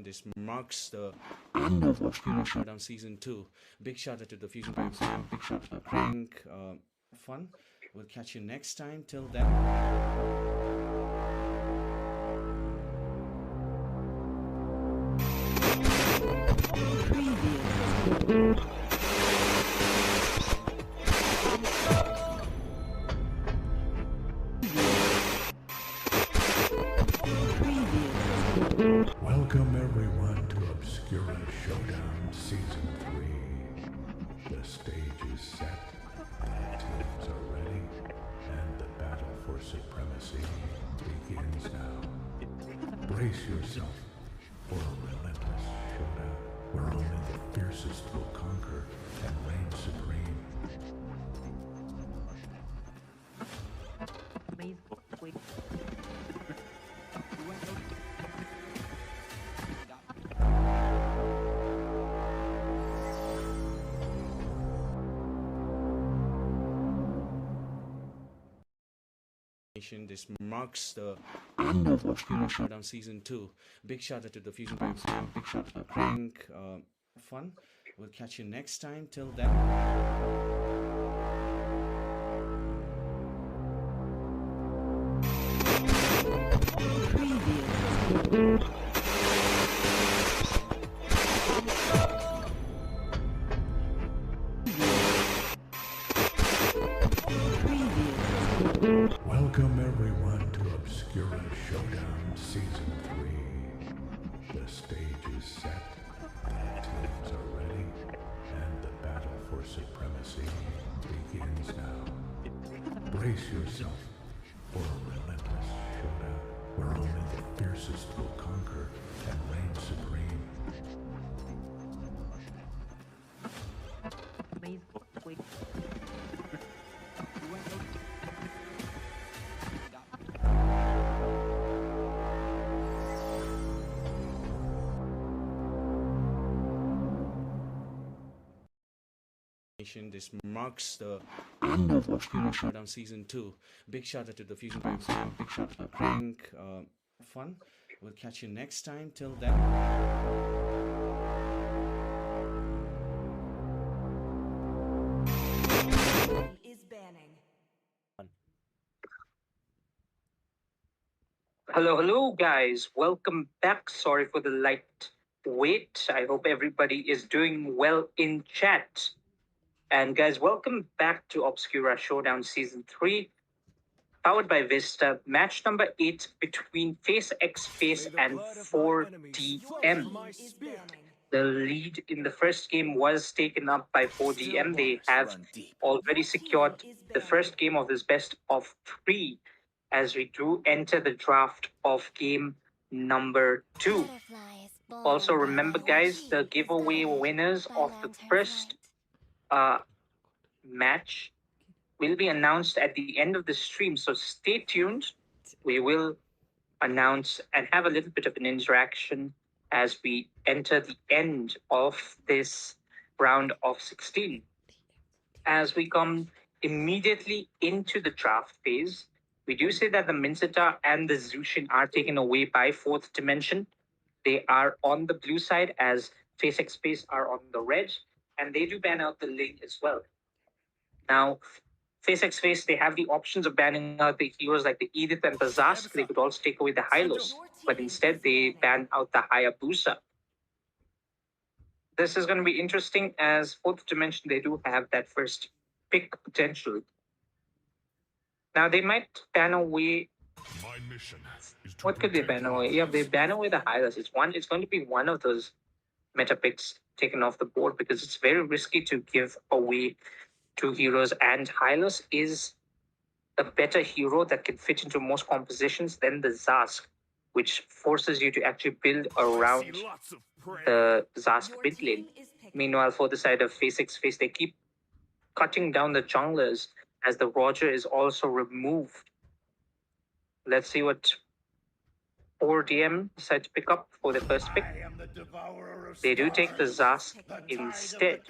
This marks the end of Obscura Showdown Season 2. Big shout out to the Fusion Prime fam. Big shout out to Crank. Fun. We'll catch you next time. Till then. Welcome everyone to Obscura Showdown Season 3. The stage is set, teams are ready, and the battle for supremacy begins now. Brace yourself for a relentless showdown where only the fiercest will conquer and reign supreme. This marks the end of Obscura Showdown Season 2. Big shout out to the Fusion Brave fam, big shout out to Crank. Fun. We'll catch you next time. Till then. Welcome everyone to Obscura Showdown Season 3. The stage is set, teams are ready, and the battle for supremacy begins now. Brace yourself for a relentless showdown where only the fiercest will conquer and reign supreme. This marks the end of Obscura Showdown Season 2. Big shout out to the Fusion Brave fam, big shout out to Crank. Fun. We'll catch you next time. Till then. Is banning. Hello, guys. Welcome back. Sorry for the light wait. I hope everybody is doing well in chat. And guys, welcome back to Obscura Showdown Season 3, powered by Vista, match number 8 between Face X Face and 4DM. Is banning. The lead in the first game was taken up by 4DM. They have already secured the first game of this best of 3 as we do enter the draft of game number 2. Also, remember, guys, the giveaway winners of the first match will be announced at the end of the stream. So stay tuned. We will announce and have a little bit of an interaction as we enter the end of this round of 16. As we come immediately into the draft phase, we do say that the Mincetar and the Zushin are taken away by Fourth Dimension. They are on the blue side as Face X Face are on the red, and they do ban out the Ling as well. Now, Face X Face, they have the options of banning out the heroes like the Edith and the Zask. They could also take away the Hylos, but instead they ban out the Hayabusa. This is going to be interesting as Fourth Dimension, they do have that first pick potential. Now, they might ban away... My mission is to What could they ban away? Yeah, they ban away the Hylos. It's going to be one of those meta picks taken off the board because it's very risky to give away 2 heroes, and Hylos is a better hero that can fit into most compositions than the Zask, which forces you to actually build around the Zask mid lane. Meanwhile, for the side of Face X Face, they keep cutting down the junglers as the Roger is also removed. Let's see what 4DM decide to pick up for the first pick. They do take the Zask instead.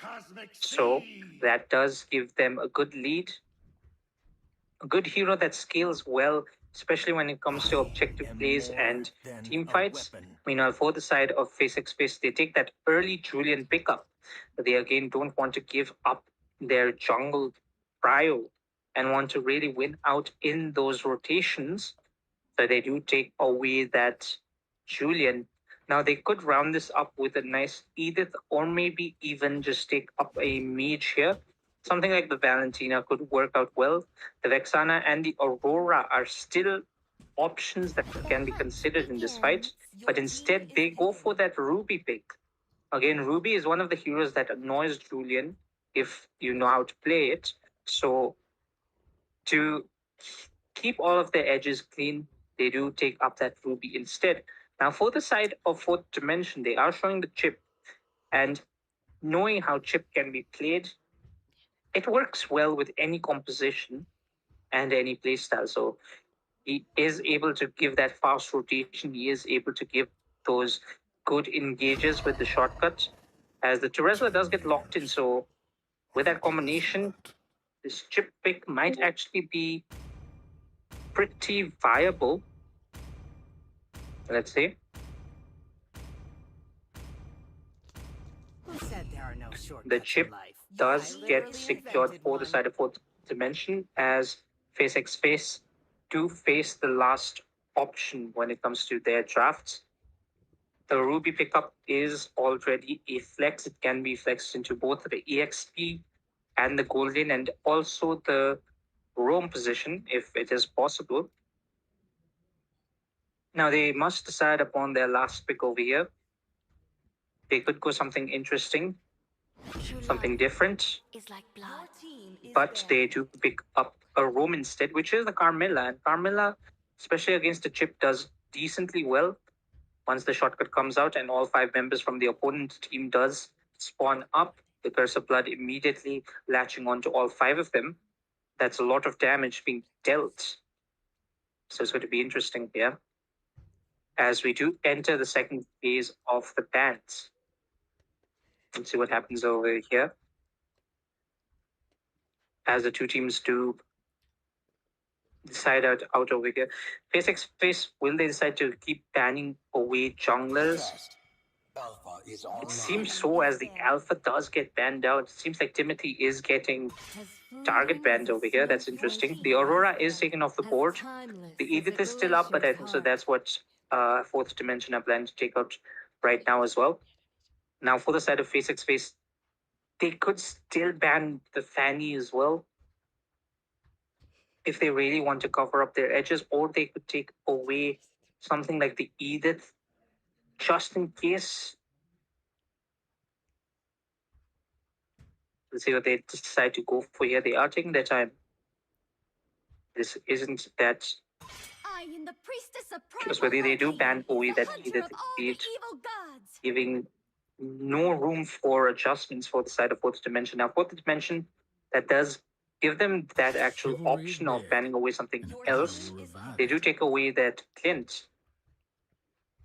So that does give them a good lead. A good hero that scales well, especially when it comes to objective plays and team fights. Meanwhile, for the side of Face X Face, they take that early Julian pickup. They again don't want to give up their jungle prio and want to really win out in those rotations. So they do take away that Julian. Now they could round this up with a nice Edith, or maybe even just take up a mage here. Something like the Valentina could work out well. The Vexana and the Aurora are still options that can be considered in this fight, but instead they go for that Ruby pick. Again, Ruby is one of the heroes that annoys Julian if you know how to play it. So to keep all of their edges clean, they do take up that Ruby instead. Now, for the side of Fourth Dimension, they are showing the chip, and knowing how chip can be played, it works well with any composition and any playstyle. So he is able to give that fast rotation. He is able to give those good engages with the shortcut, as the Teresla does get locked in. So with that combination, this chip pick might actually be pretty viable, let's say. Who said there are no shortcuts The chip in life? does I get literally secured invented for the one. side of Fourth Dimension, as Face X Face do face the last option when it comes to their drafts. The Ruby pickup is already a flex. It can be flexed into both the EXP and the Golden, and also the Roam position if it is possible. Now they must decide upon their last pick over here. They could go something interesting, something different, Is like blood. but they do pick up a Roam instead, which is the Carmilla. And Carmilla, especially against the chip, does decently well once the shortcut comes out and all 5 members from the opponent team does spawn up. The Curse of Blood immediately latching onto all 5 of them. That's a lot of damage being dealt. So it's going to be interesting here as we do enter the second phase of the bans. Let's see what happens over here as the two teams do decide out over here. Face X Face, will they decide to keep banning away junglers? It seems so, as the Alpha does get banned out. It seems like Timothy is getting target banned over here. That's interesting. The Aurora is taken off the board. The Edith is still up, but I think so that's what Fourth Dimension are planning to take out right now as well. Now, for the side of Face X Face, they could still ban the Fanny as well if they really want to cover up their edges, or they could take away something like the Edith just in case. Let's see what they decide to go for here. They are taking their time. This isn't that trustworthy. They do ban away that Edith, giving no room for adjustments for the side of Fourth Dimension. Now, Fourth Dimension, that does give them that actual option of banning away something else. They do take away that Clint,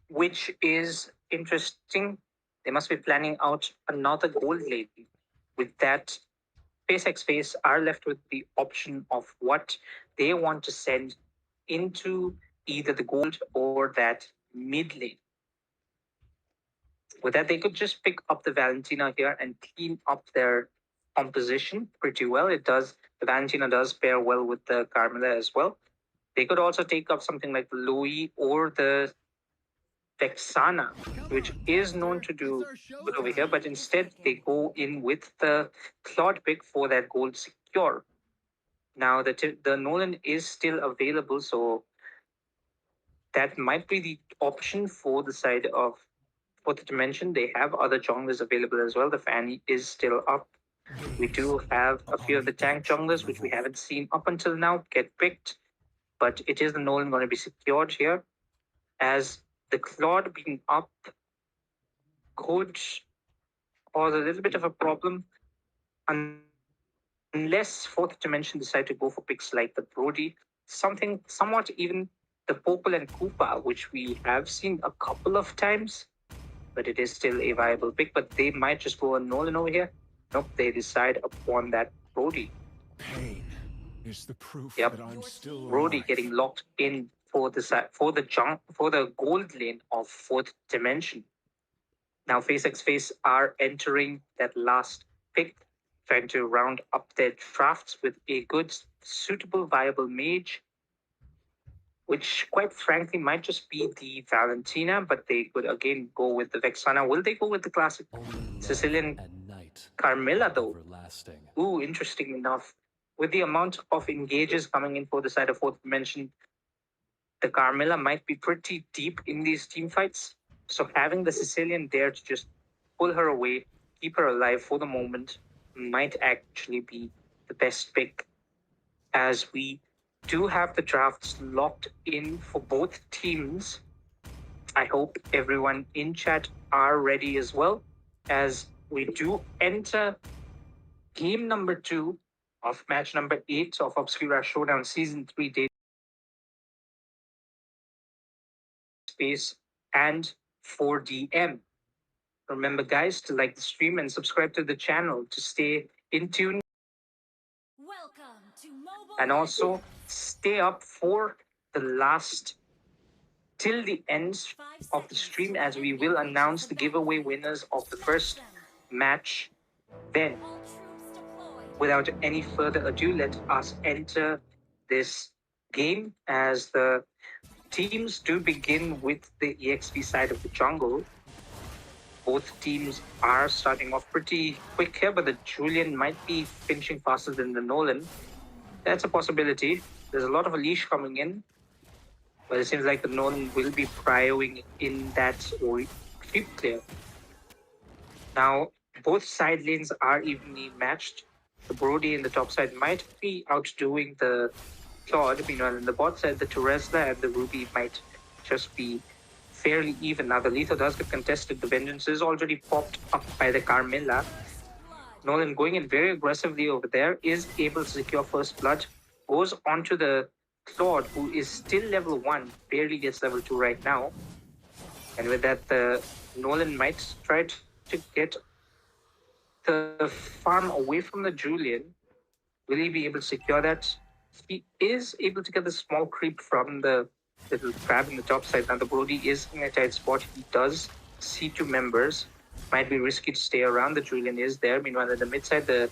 which is interesting. They must be planning out another gold lane. With that, Face X Face are left with the option of what they want to send into either the gold or that mid lane. With that, they could just pick up the Valentina here and clean up their composition pretty well. The Valentina does pair well with the Carmilla as well. They could also take up something like the Louis or the Vexana, which is known to do good over here, but instead they go in with the Claude pick for that gold secure. Now the Nolan is still available, so that might be the option for the side of Fourth Dimension. They have other junglers available as well. The Fanny is still up. We do have a few of the tank junglers, which we haven't seen up until now, get picked, but it is the Nolan going to be secured here, as the Claude being up could cause a little bit of a problem unless Fourth Dimension decide to go for picks like the Brody, somewhat even the Popel and Koopa, which we have seen a couple of times, but it is still a viable pick. But they might just go a Nolan over here. Nope, they decide upon that Brody. Pain is the proof Yep, that I'm still Brody alive. getting locked in for the gold lane of Fourth Dimension. Now Face X Face are entering that last pick, trying to round up their drafts with a good, suitable, viable mage. which quite frankly might just be the Valentina, but they could again go with the Vexana. Will they go with the classic Sicilian Carmilla though? Ooh, interesting enough. With the amount of engages coming in for the side of fourth dimension, the Carmilla might be pretty deep in these team fights. So having the Sicilian there to just pull her away, keep her alive for the moment, might actually be the best pick, as we do have the drafts locked in for both teams. I hope everyone in chat are ready as well, as we do enter game number 2 of match number 8 of Obscura Showdown Season 3 Day Space and 4DM. Remember, guys, to like the stream and subscribe to the channel to stay in tune. Welcome to Mobile And also stay up for the last till the end of the stream, as we will announce the giveaway winners of the first match. Then, All troops deployed. without any further ado, let us enter this game, as the teams do begin with the EXP side of the jungle. Both teams are starting off pretty quick here, but the Julian might be finishing faster than the Nolan. That's a possibility. There's a lot of a leash coming in, but it seems like the Nolan will be prioing in that creep clear. Now, both side lanes are evenly matched. The Brody in the top side might be outdoing the Claude. Meanwhile, in the bot side, the Teresla and the Ruby might just be fairly even. Now, the Lethal does get contested. The Vengeance is already popped up by the Carmilla. Nolan going in very aggressively over there, is able to secure first blood, goes onto the Claude, who is still level 1, barely gets level 2 right now. And with that, the Nolan might try to get the farm away from the Julian. Will he be able to secure that? He is able to get the small creep from the little crab in the top side. Now the Brody is in a tight spot. He does see 2 members. Might be risky to stay around. The Julian is there. Meanwhile, at the mid side, the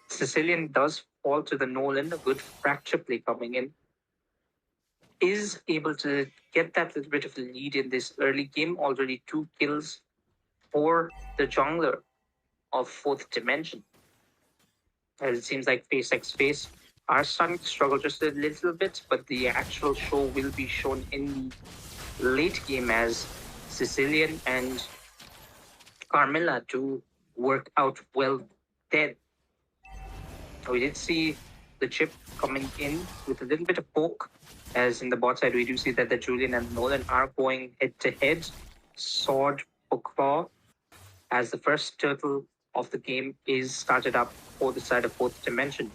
Sicilian does fall to the Nolan. A good fracture play coming in. Is able to get that little bit of a lead in this early game. Already 2 kills for the jungler of fourth dimension. As it seems like Face X Face are starting to struggle just a little bit, but the actual show will be shown in the late game, as Sicilian and Carmilla do work out well then. We did see the chip coming in with a little bit of poke, as in the bot side we do see that the Julian and Nolan are going head to head, sword for claw, as the first turtle of the game is started up for the side of fourth dimension.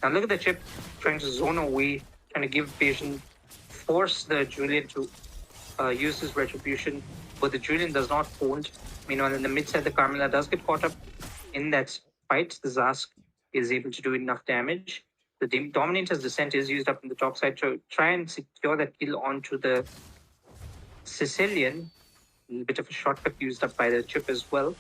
Now look at the chip trying to zone away, trying to give vision, force the Julian to use his retribution, but the Julian does not hold. Meanwhile, in the mid side, the Carmilla does get caught up in that fight. The Zask is able to do enough damage. The Dominator's Descent is used up in the top side to try and secure that kill onto the Sicilian. A bit of a shortcut used up by the chip as well,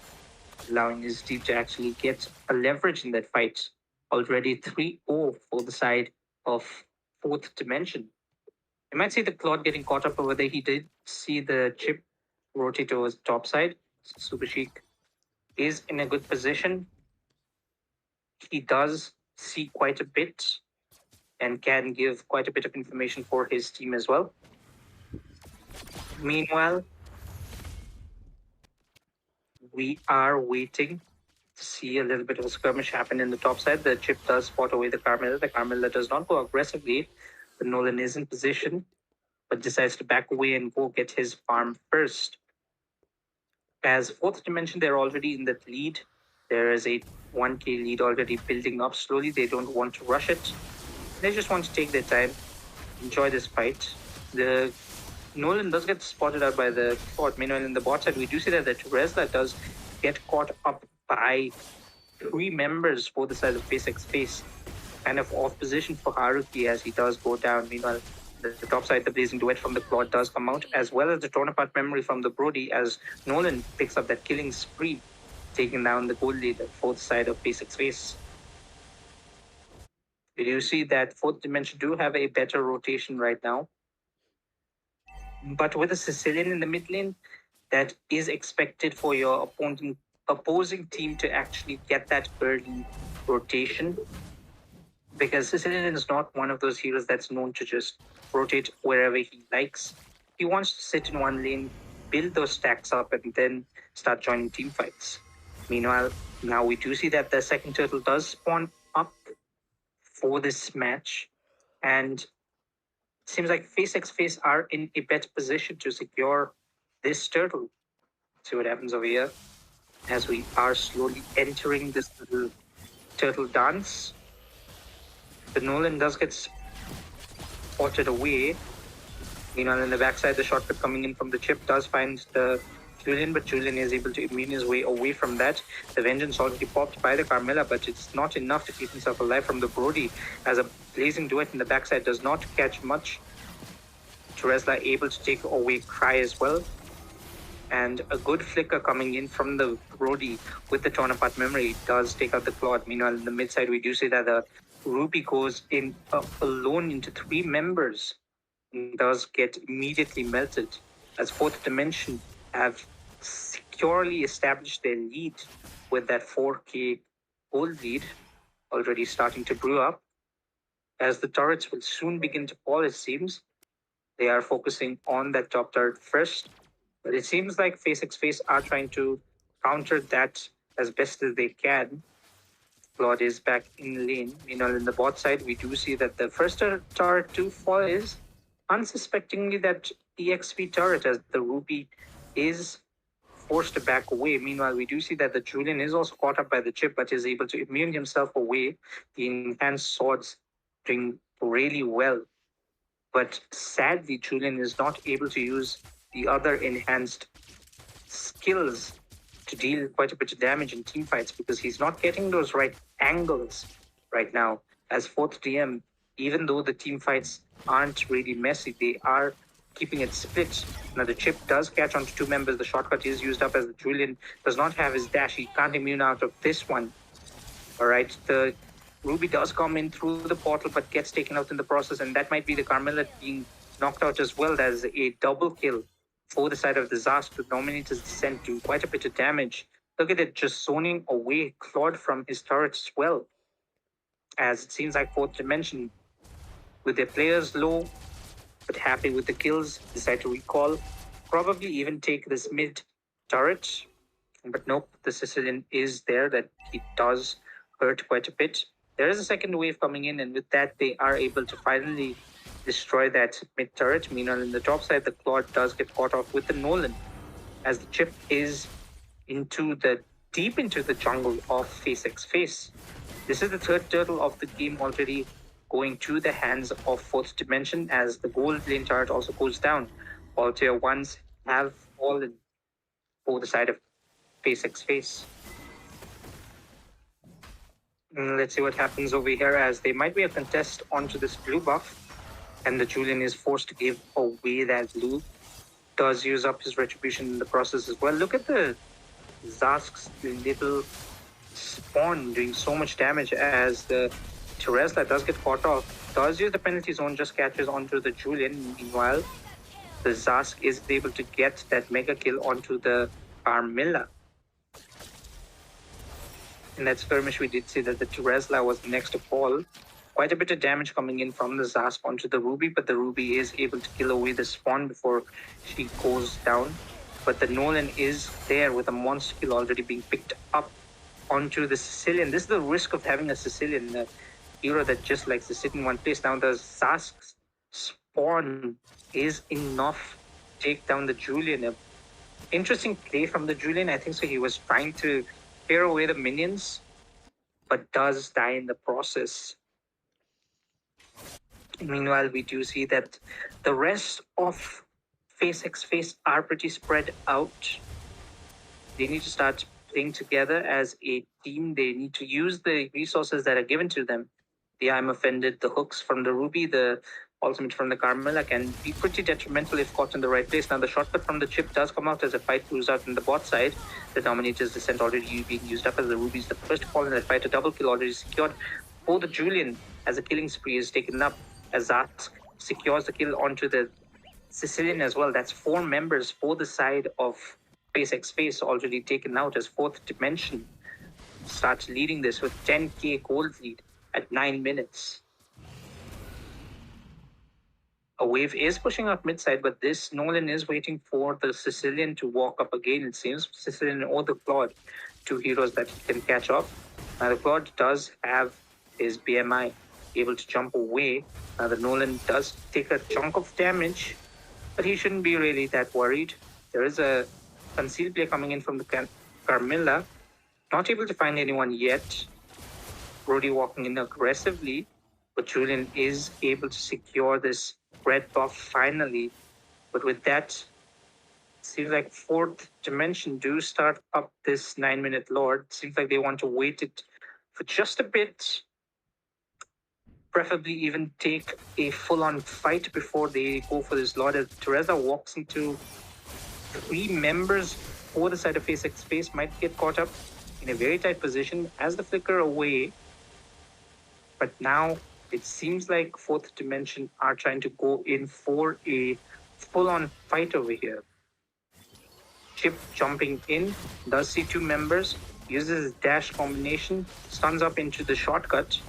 allowing his team to actually get a leverage in that fight. Already 3-0 for the side of fourth dimension. You might see the Claude getting caught up over there. He did see the chip rotate towards the top side. Super Sheik is in a good position. He does see quite a bit and can give quite a bit of information for his team as well. Meanwhile, we are waiting to see a little bit of a skirmish happen in the top side. The chip does spot away the Carmilla. The Carmilla does not go aggressively. The Nolan is in position, but decides to back away and go get his farm first. As fourth dimension, they're already in that lead. There is a 1k lead already building up slowly. They don't want to rush it. They just want to take their time, enjoy this fight. The Nolan does get spotted out by the Claude. Meanwhile, in the bot side, we do see that the Teresla does get caught up by 3 members for the side of Face X Face. Kind of off position for Haruki as he does go down. Meanwhile, the top side, the Blazing Duet from the Claude does come out, as well as the torn apart memory from the Brody, as Nolan picks up that killing spree, taking down the gold leader for the side of Face X Face. We do see that Fourth Dimension do have a better rotation right now. But with a Sicilian in the mid lane, that is expected for your opposing team to actually get that early rotation. Because Sicilian is not one of those heroes that's known to just rotate wherever he likes. He wants to sit in one lane, build those stacks up, and then start joining team fights. Meanwhile, now we do see that the second turtle does spawn up for this match, and it seems like Face X Face are in a better position to secure this turtle. See what happens over here as we are slowly entering this little turtle dance. The Nolan does get spotted away. Meanwhile, in the backside, the shortcut coming in from the chip does find the Julian, but Julian is able to immune his way away from that. The Vengeance already popped by the Carmilla, but it's not enough to keep himself alive from the Brody, as a blazing duet in the backside does not catch much. Teresla able to take away Cry as well. And a good flicker coming in from the Brody with the torn apart memory does take out the Claude. Meanwhile, in the mid side, we do see that the Ruby goes in alone into 3 members and does get immediately melted, as Fourth Dimension have securely established their lead with that 4k gold lead already starting to brew up. As the turrets will soon begin to fall, it seems. They are focusing on that top turret first, but it seems like Face X Face are trying to counter that as best as they can. Claude is back in lane. Meanwhile, in the bot side, we do see that the first turret to fall is unsuspectingly that EXP turret, as the Ruby is forced to back away. Meanwhile, we do see that the Julian is also caught up by the chip, but is able to immune himself away. The enhanced swords doing really well. But sadly, Julian is not able to use the other enhanced skills to deal quite a bit of damage in team fights, because he's not getting those right angles right now. As fourth DM, even though the team fights aren't really messy, they are keeping it split. Now the chip does catch onto 2 members. The shortcut is used up as the Julian does not have his dash. He can't immune out of this one. All right, the Ruby does come in through the portal, but gets taken out in the process, and that might be the Carmilla being knocked out as well. As a double kill for the side of the Zask. The Dominator's Descent do quite a bit of damage. Look at it, just zoning away Claude from his turret as well. As it seems like Fourth Dimension, with their players low, but happy with the kills, decide to recall. Probably even take this mid turret. But nope, the Sicilian is there, that he does hurt quite a bit. There is a second wave coming in, and with that, they are able to finally destroy that mid turret. Meanwhile, in the top side, the Claude does get caught off with the Nolan, as the chip is deep into the jungle of Face X Face. This is the third turtle of the game already going to the hands of Fourth Dimension, as the gold lane turret also goes down. All tier 1s have fallen for the side of Face X Face. Let's see what happens over here, as there might be a contest onto this blue buff, and the Julian is forced to give away that blue. Does use up his retribution in the process as well. Look at the Zask's little spawn doing so much damage, as the Teresla does get caught off. Does use the penalty zone, just catches onto the Julian. Meanwhile, the Zask is able to get that mega kill onto the Carmilla. In that skirmish, we did see that the Teresla was next to fall. Quite a bit of damage coming in from the Zask onto the Ruby, but the Ruby is able to kill away the spawn before she goes down. But the Nolan is there with a monster kill already being picked up onto the Sicilian. This is the risk of having a Sicilian, a hero that just likes to sit in one place. Now the Zask's spawn is enough to take down the Julian. Interesting play from the Julian. I think so. He was trying to clear away the minions, but does die in the process. Meanwhile, we do see that the rest of Face X Face are pretty spread out. They need to start playing together as a team. They need to use the resources that are given to them. The I'm Offended, the hooks from the Ruby, the ultimate from the Carmilla can be pretty detrimental if caught in the right place. Now the shortcut from the chip does come out as a fight moves out in the bot side. The Dominator's Descent already being used up as the Ruby's the first fall in that fight. A double kill already secured for the Julian as a killing spree is taken up as Zask secures the kill onto the Sicilian as well. That's 4 members for the side of Space X Space already taken out as Fourth Dimension starts leading this with 10k gold lead at 9 minutes. A wave is pushing up mid-side, but this Nolan is waiting for the Sicilian to walk up again, it seems. Sicilian or the Claude, 2 heroes that he can catch up. Now the Claude does have his BMI able to jump away. Now the Nolan does take a chunk of damage, but he shouldn't be really that worried. There is a concealed play coming in from the Carmilla. Not able to find anyone yet. Brody walking in aggressively, but Julian is able to secure this red buff finally. But with that, seems like Fourth Dimension do start up this 9-minute Lord. Seems like they want to wait it for just a bit. Preferably even take a full-on fight before they go for this Lord. As Teresa walks into 3 members for the side of Face X Space, might get caught up in a very tight position as the flicker away. But now it seems like Fourth Dimension are trying to go in for a full-on fight over here. Chip jumping in, does see 2 members, uses his dash combination, stuns up into the shortcut.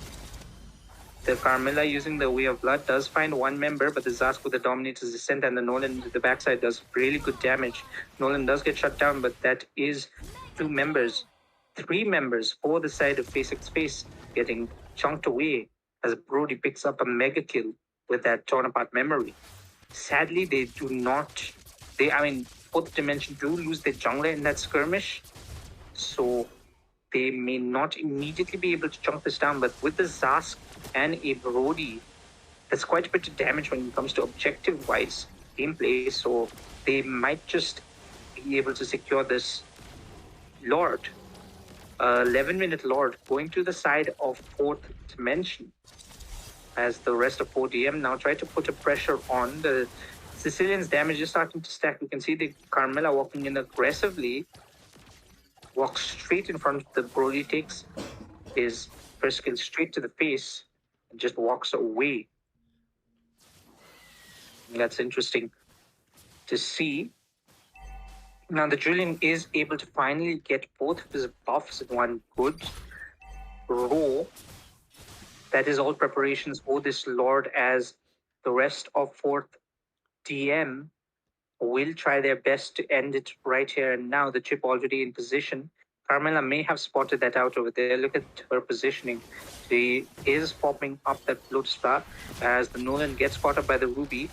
The Carmilla using the Way of Blood does find 1 member, but the Zask with the Dominator's Descent and the Nolan to the backside does really good damage. Nolan does get shut down, but that is 2 members. 3 members for the side of Face X Space getting chunked away as Brody picks up a mega kill with that torn apart memory. Sadly, they do not. Fourth Dimension do lose their jungler in that skirmish, so they may not immediately be able to chunk this down. But with the Zask and a Brody, that's quite a bit of damage when it comes to objective-wise gameplay. So they might just be able to secure this Lord. 11-minute Lord going to the side of Fourth Dimension as the rest of 4DM now try to put a pressure on. The Sicilian's damage is starting to stack. We can see the Carmilla walking in aggressively. Walks straight in front of the Brody, takes his first kill straight to the face and just walks away. And that's interesting to see. Now the Julian is able to finally get both of his buffs in one good row. That is all preparations for this Lord, as the rest of 4th DM will try their best to end it right here and now. The chip already in position. Carmilla may have spotted that out over there. Look at her positioning. She is popping up that Lotus Star as the Nolan gets caught up by the Ruby.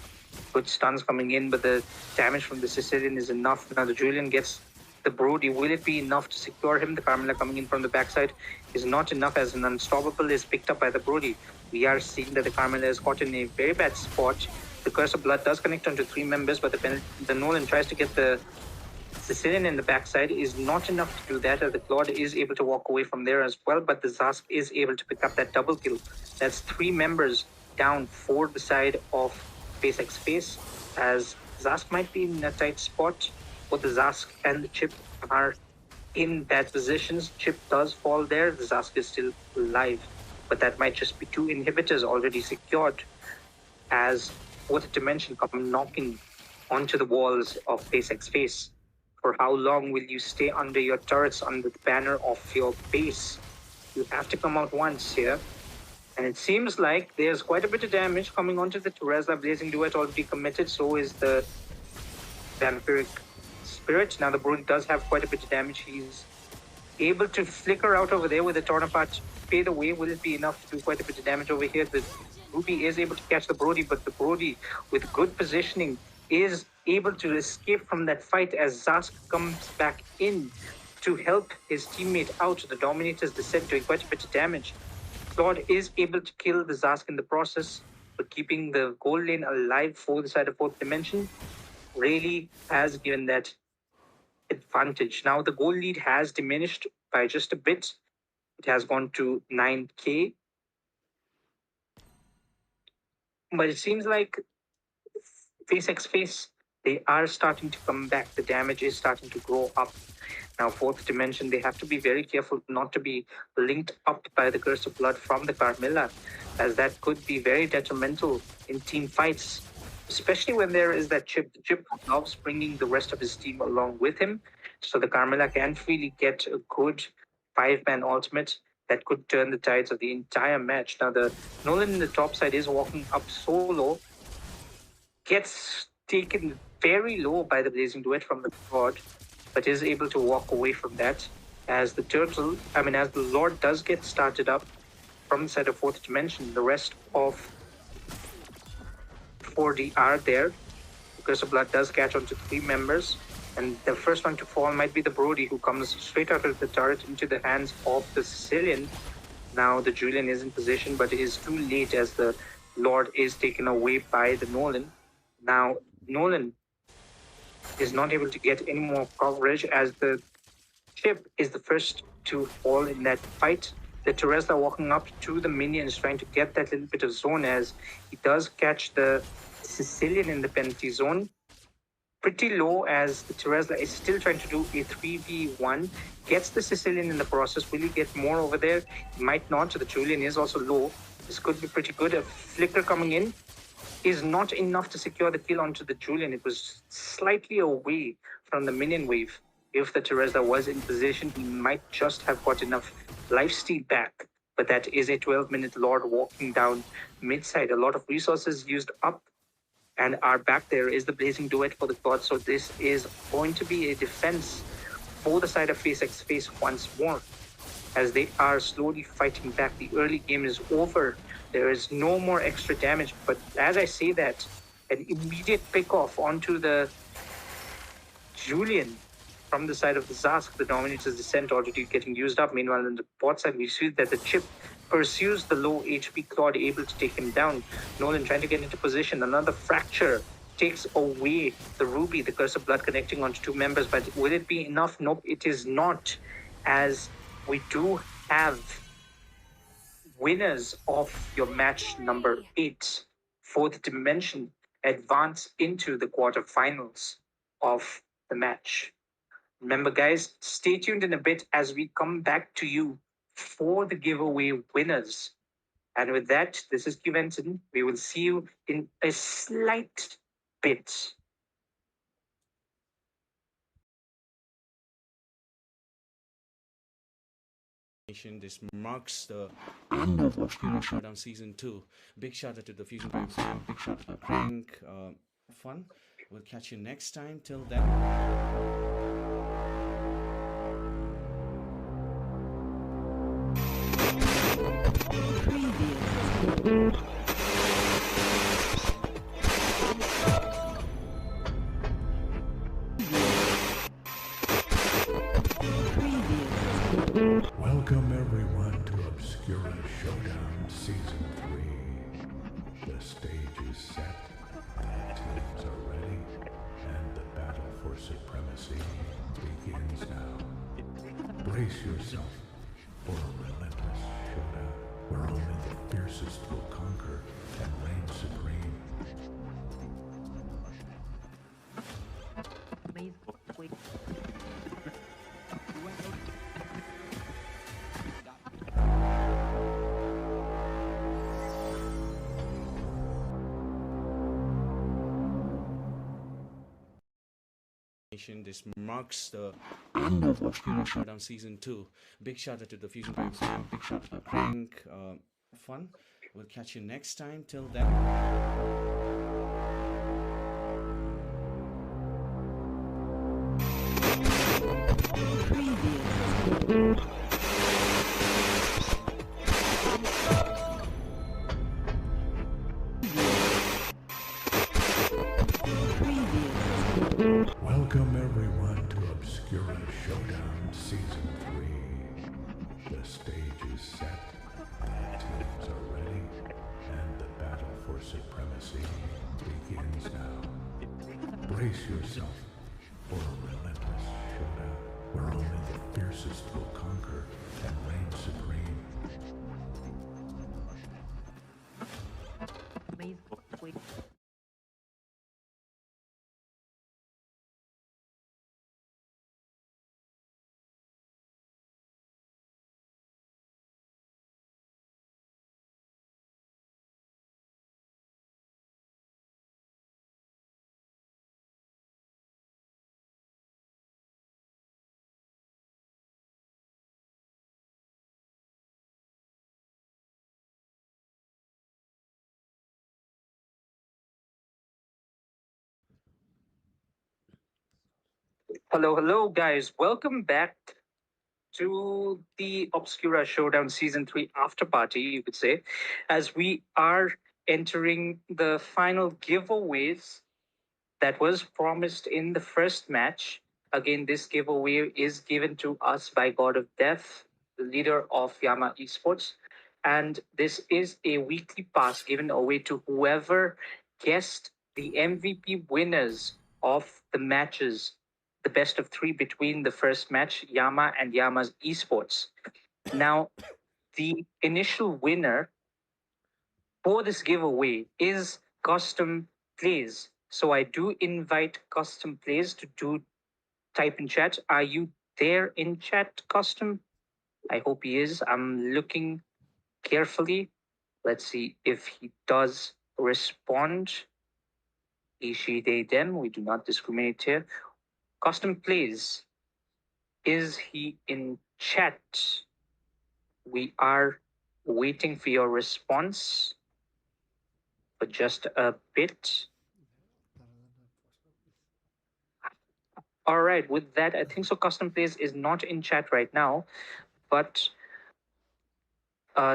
Good stuns coming in, but the damage from the Sicilian is enough. Now the Julian gets the Brody. Will it be enough to secure him? The Carmilla coming in from the backside is not enough, as an Unstoppable is picked up by the Brody. We are seeing that the Carmilla is caught in a very bad spot. The Curse of Blood does connect onto 3 members, but the Nolan tries to get the Sicilian in the backside. Is not enough to do that, as the Claude is able to walk away from there as well, but the Zask is able to pick up that double kill. That's 3 members down for the side of Face X Face, as Zask might be in a tight spot. Both the Zask and the Chip are in bad positions. Chip does fall there. The Zask is still alive, but that might just be 2 inhibitors already secured, as Fourth Dimension come knocking onto the walls of Face X Face. For how long will you stay under your turrets, under the banner of your base? You have to come out once here. And it seems like there's quite a bit of damage coming onto the Teresa. Blazing Duet already committed, so is the Vampiric Spirit. Now the Brody does have quite a bit of damage. He's able to flicker out over there with the torn apart fade away. Will it be enough to do quite a bit of damage over here? The Ruby is able to catch the Brody, but the Brody with good positioning is able to escape from that fight as Zask comes back in to help his teammate out. The Dominator's Descent doing quite a bit of damage. Claude is able to kill the Zask in the process, but keeping the gold lane alive for the side of Fourth Dimension really has given that advantage. Now the gold lead has diminished by just a bit. It has gone to 9k. But it seems like Face X Face they are starting to come back. The damage is starting to grow up. Now, fourth dimension, they have to be very careful not to be linked up by the curse of blood from the Carmilla, as that could be very detrimental in team fights, especially when there is that Chip. The Chip loves bringing the rest of his team along with him, so the Carmilla can freely get a good five-man ultimate that could turn the tides of the entire match. Now, the Nolan in the top side is walking up solo, gets taken very low by the Blazing Duet from the God, but is able to walk away from that as the as the Lord does get started up from the side of fourth dimension. The rest of 4D are there. The Curse of Blood does catch on to 3 members, and the first one to fall might be the Brody, who comes straight out of the turret into the hands of the Sicilian. Now the Julian is in position, but it is too late as the Lord is taken away by the Nolan. Now Nolan is not able to get any more coverage as the Chip is the first to fall in that fight. The Teresla walking up to the minions, trying to get that little bit of zone as he does catch the Sicilian in the penalty zone. Pretty low as the Teresla is still trying to do a 3v1. Gets the Sicilian in the process. Will he get more over there? He might not. The Julian is also low. This could be pretty good. A flicker coming in is not enough to secure the kill onto the Julian. It was slightly away from the minion wave. If the Teresla was in position, he might just have got enough lifesteal back. But that is a 12-minute Lord walking down mid-side. A lot of resources used up and are back. There is the Blazing Duet for the God. So this is going to be a defense for the side of Face X Face once more, as they are slowly fighting back. The early game is over. There is no more extra damage. But as I say that, an immediate pick off onto the Julian from the side of the Zask. The Dominator's Descent already getting used up. Meanwhile, on the bot side, we see that the Chip pursues the low HP Claude, able to take him down. Nolan trying to get into position. Another fracture takes away the Ruby, the Curse of Blood connecting onto 2 members. But will it be enough? Nope, it is not, as we do have winners of your match number 8, fourth dimension, advance into the quarterfinals of the match. Remember, guys, stay tuned in a bit as we come back to you for the giveaway winners. And with that, this is Kiventon. We will see you in a slight bit. This marks the end of Obscura Showdown Season 2. Big shout out to the Fusion Prime fam. Big shout out to Crank. Fun. We'll catch you next time. Till then. Welcome everyone to Obscura Showdown Season 3. The stage is set, the teams are ready, and the battle for supremacy begins now. Brace yourself for a relentless showdown where only the fiercest will conquer and reign supreme. This marks the end of Obscura Showdown Season 2. Big shout out to the Fusion Prime fam. Big shout out to Crank. Fun. We'll catch you next time. Till then. Welcome everyone to Obscura Showdown Season 3. The stage is set, the teams are ready, and the battle for supremacy begins now. Brace yourself for a relentless showdown where only the fiercest will conquer and reign supreme. Hello, hello, guys. Welcome back to the Obscura Showdown Season 3 after party, you could say, as we are entering the final giveaways that was promised in the first match. Again, this giveaway is given to us by God of Death, the leader of Yama Esports. And this is a weekly pass given away to whoever guessed the MVP winners of the matches, the best of three between the first match, Yama and Yama's Esports. Now, the initial winner for this giveaway is Custom Plays. So I do invite Custom Plays to do type in chat. Are you there in chat, Custom? I hope he is. I'm looking carefully. Let's see if he does respond. He, she, they, them. We do not discriminate here. Custom Plays. Is he in chat? We are waiting for your response for just a bit. All right, with that, I think so. Custom Plays is not in chat right now, but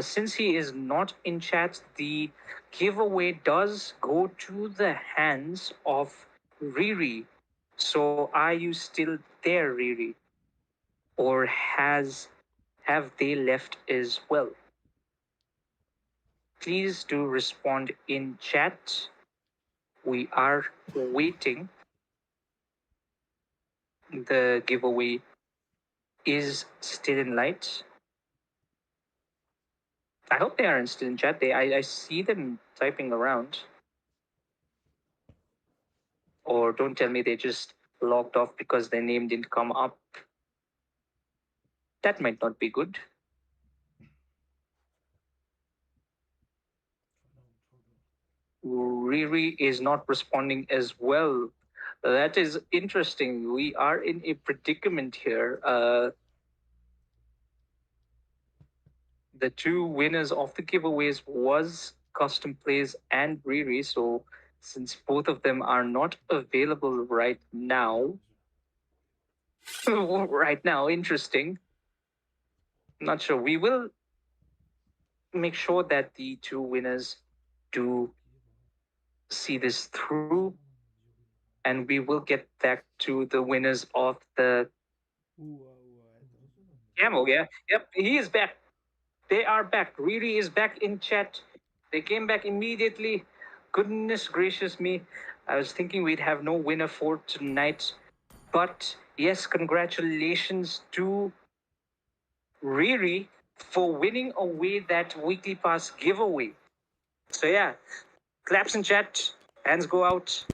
since he is not in chat, the giveaway does go to the hands of Riri. So, are you still there, Riri, or have they left as well? Please do respond in chat. We are waiting. The giveaway is still in light. I hope they aren't still in chat. I see them typing around. Or don't tell me they just logged off because their name didn't come up. That might not be good. Riri is not responding as well. That is interesting. We are in a predicament here. The two winners of the giveaways was Custom Plays and Riri. So since both of them are not available right now, interesting. Not sure. We will make sure that the two winners do see this through, and we will get back to the winners of the camel. Yeah, yep, he is back. They are back. Riri is back in chat. They came back immediately. Goodness gracious me. I was thinking we'd have no winner for tonight. But yes, congratulations to Riri for winning away that weekly pass giveaway. So yeah, claps in chat, hands go out.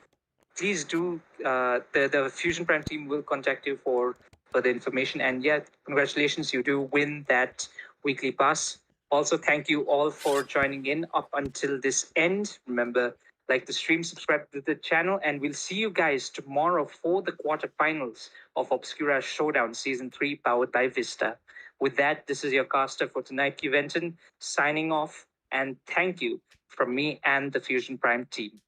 Please do. The Fusion Prime team will contact you for further information. And yeah, congratulations, you do win that weekly pass. Also, thank you all for joining in up until this end. Remember, like the stream, subscribe to the channel, and we'll see you guys tomorrow for the quarterfinals of Obscura Showdown Season 3, powered by Vista. With that, this is your caster for tonight, Juventus, signing off, and thank you from me and the Fusion Prime team.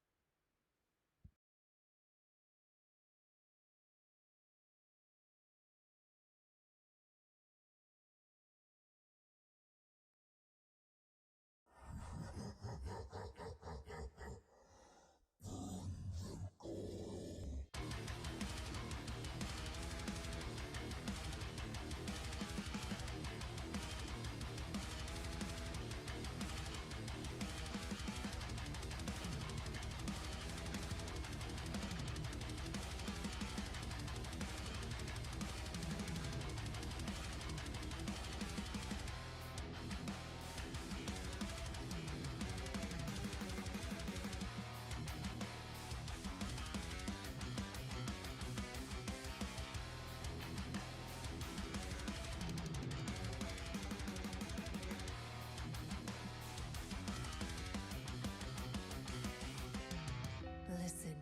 Listen,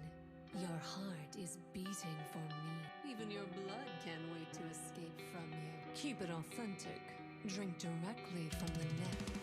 your heart is beating for me. Even your blood can't wait to escape from you. Keep it authentic. Drink directly from the neck.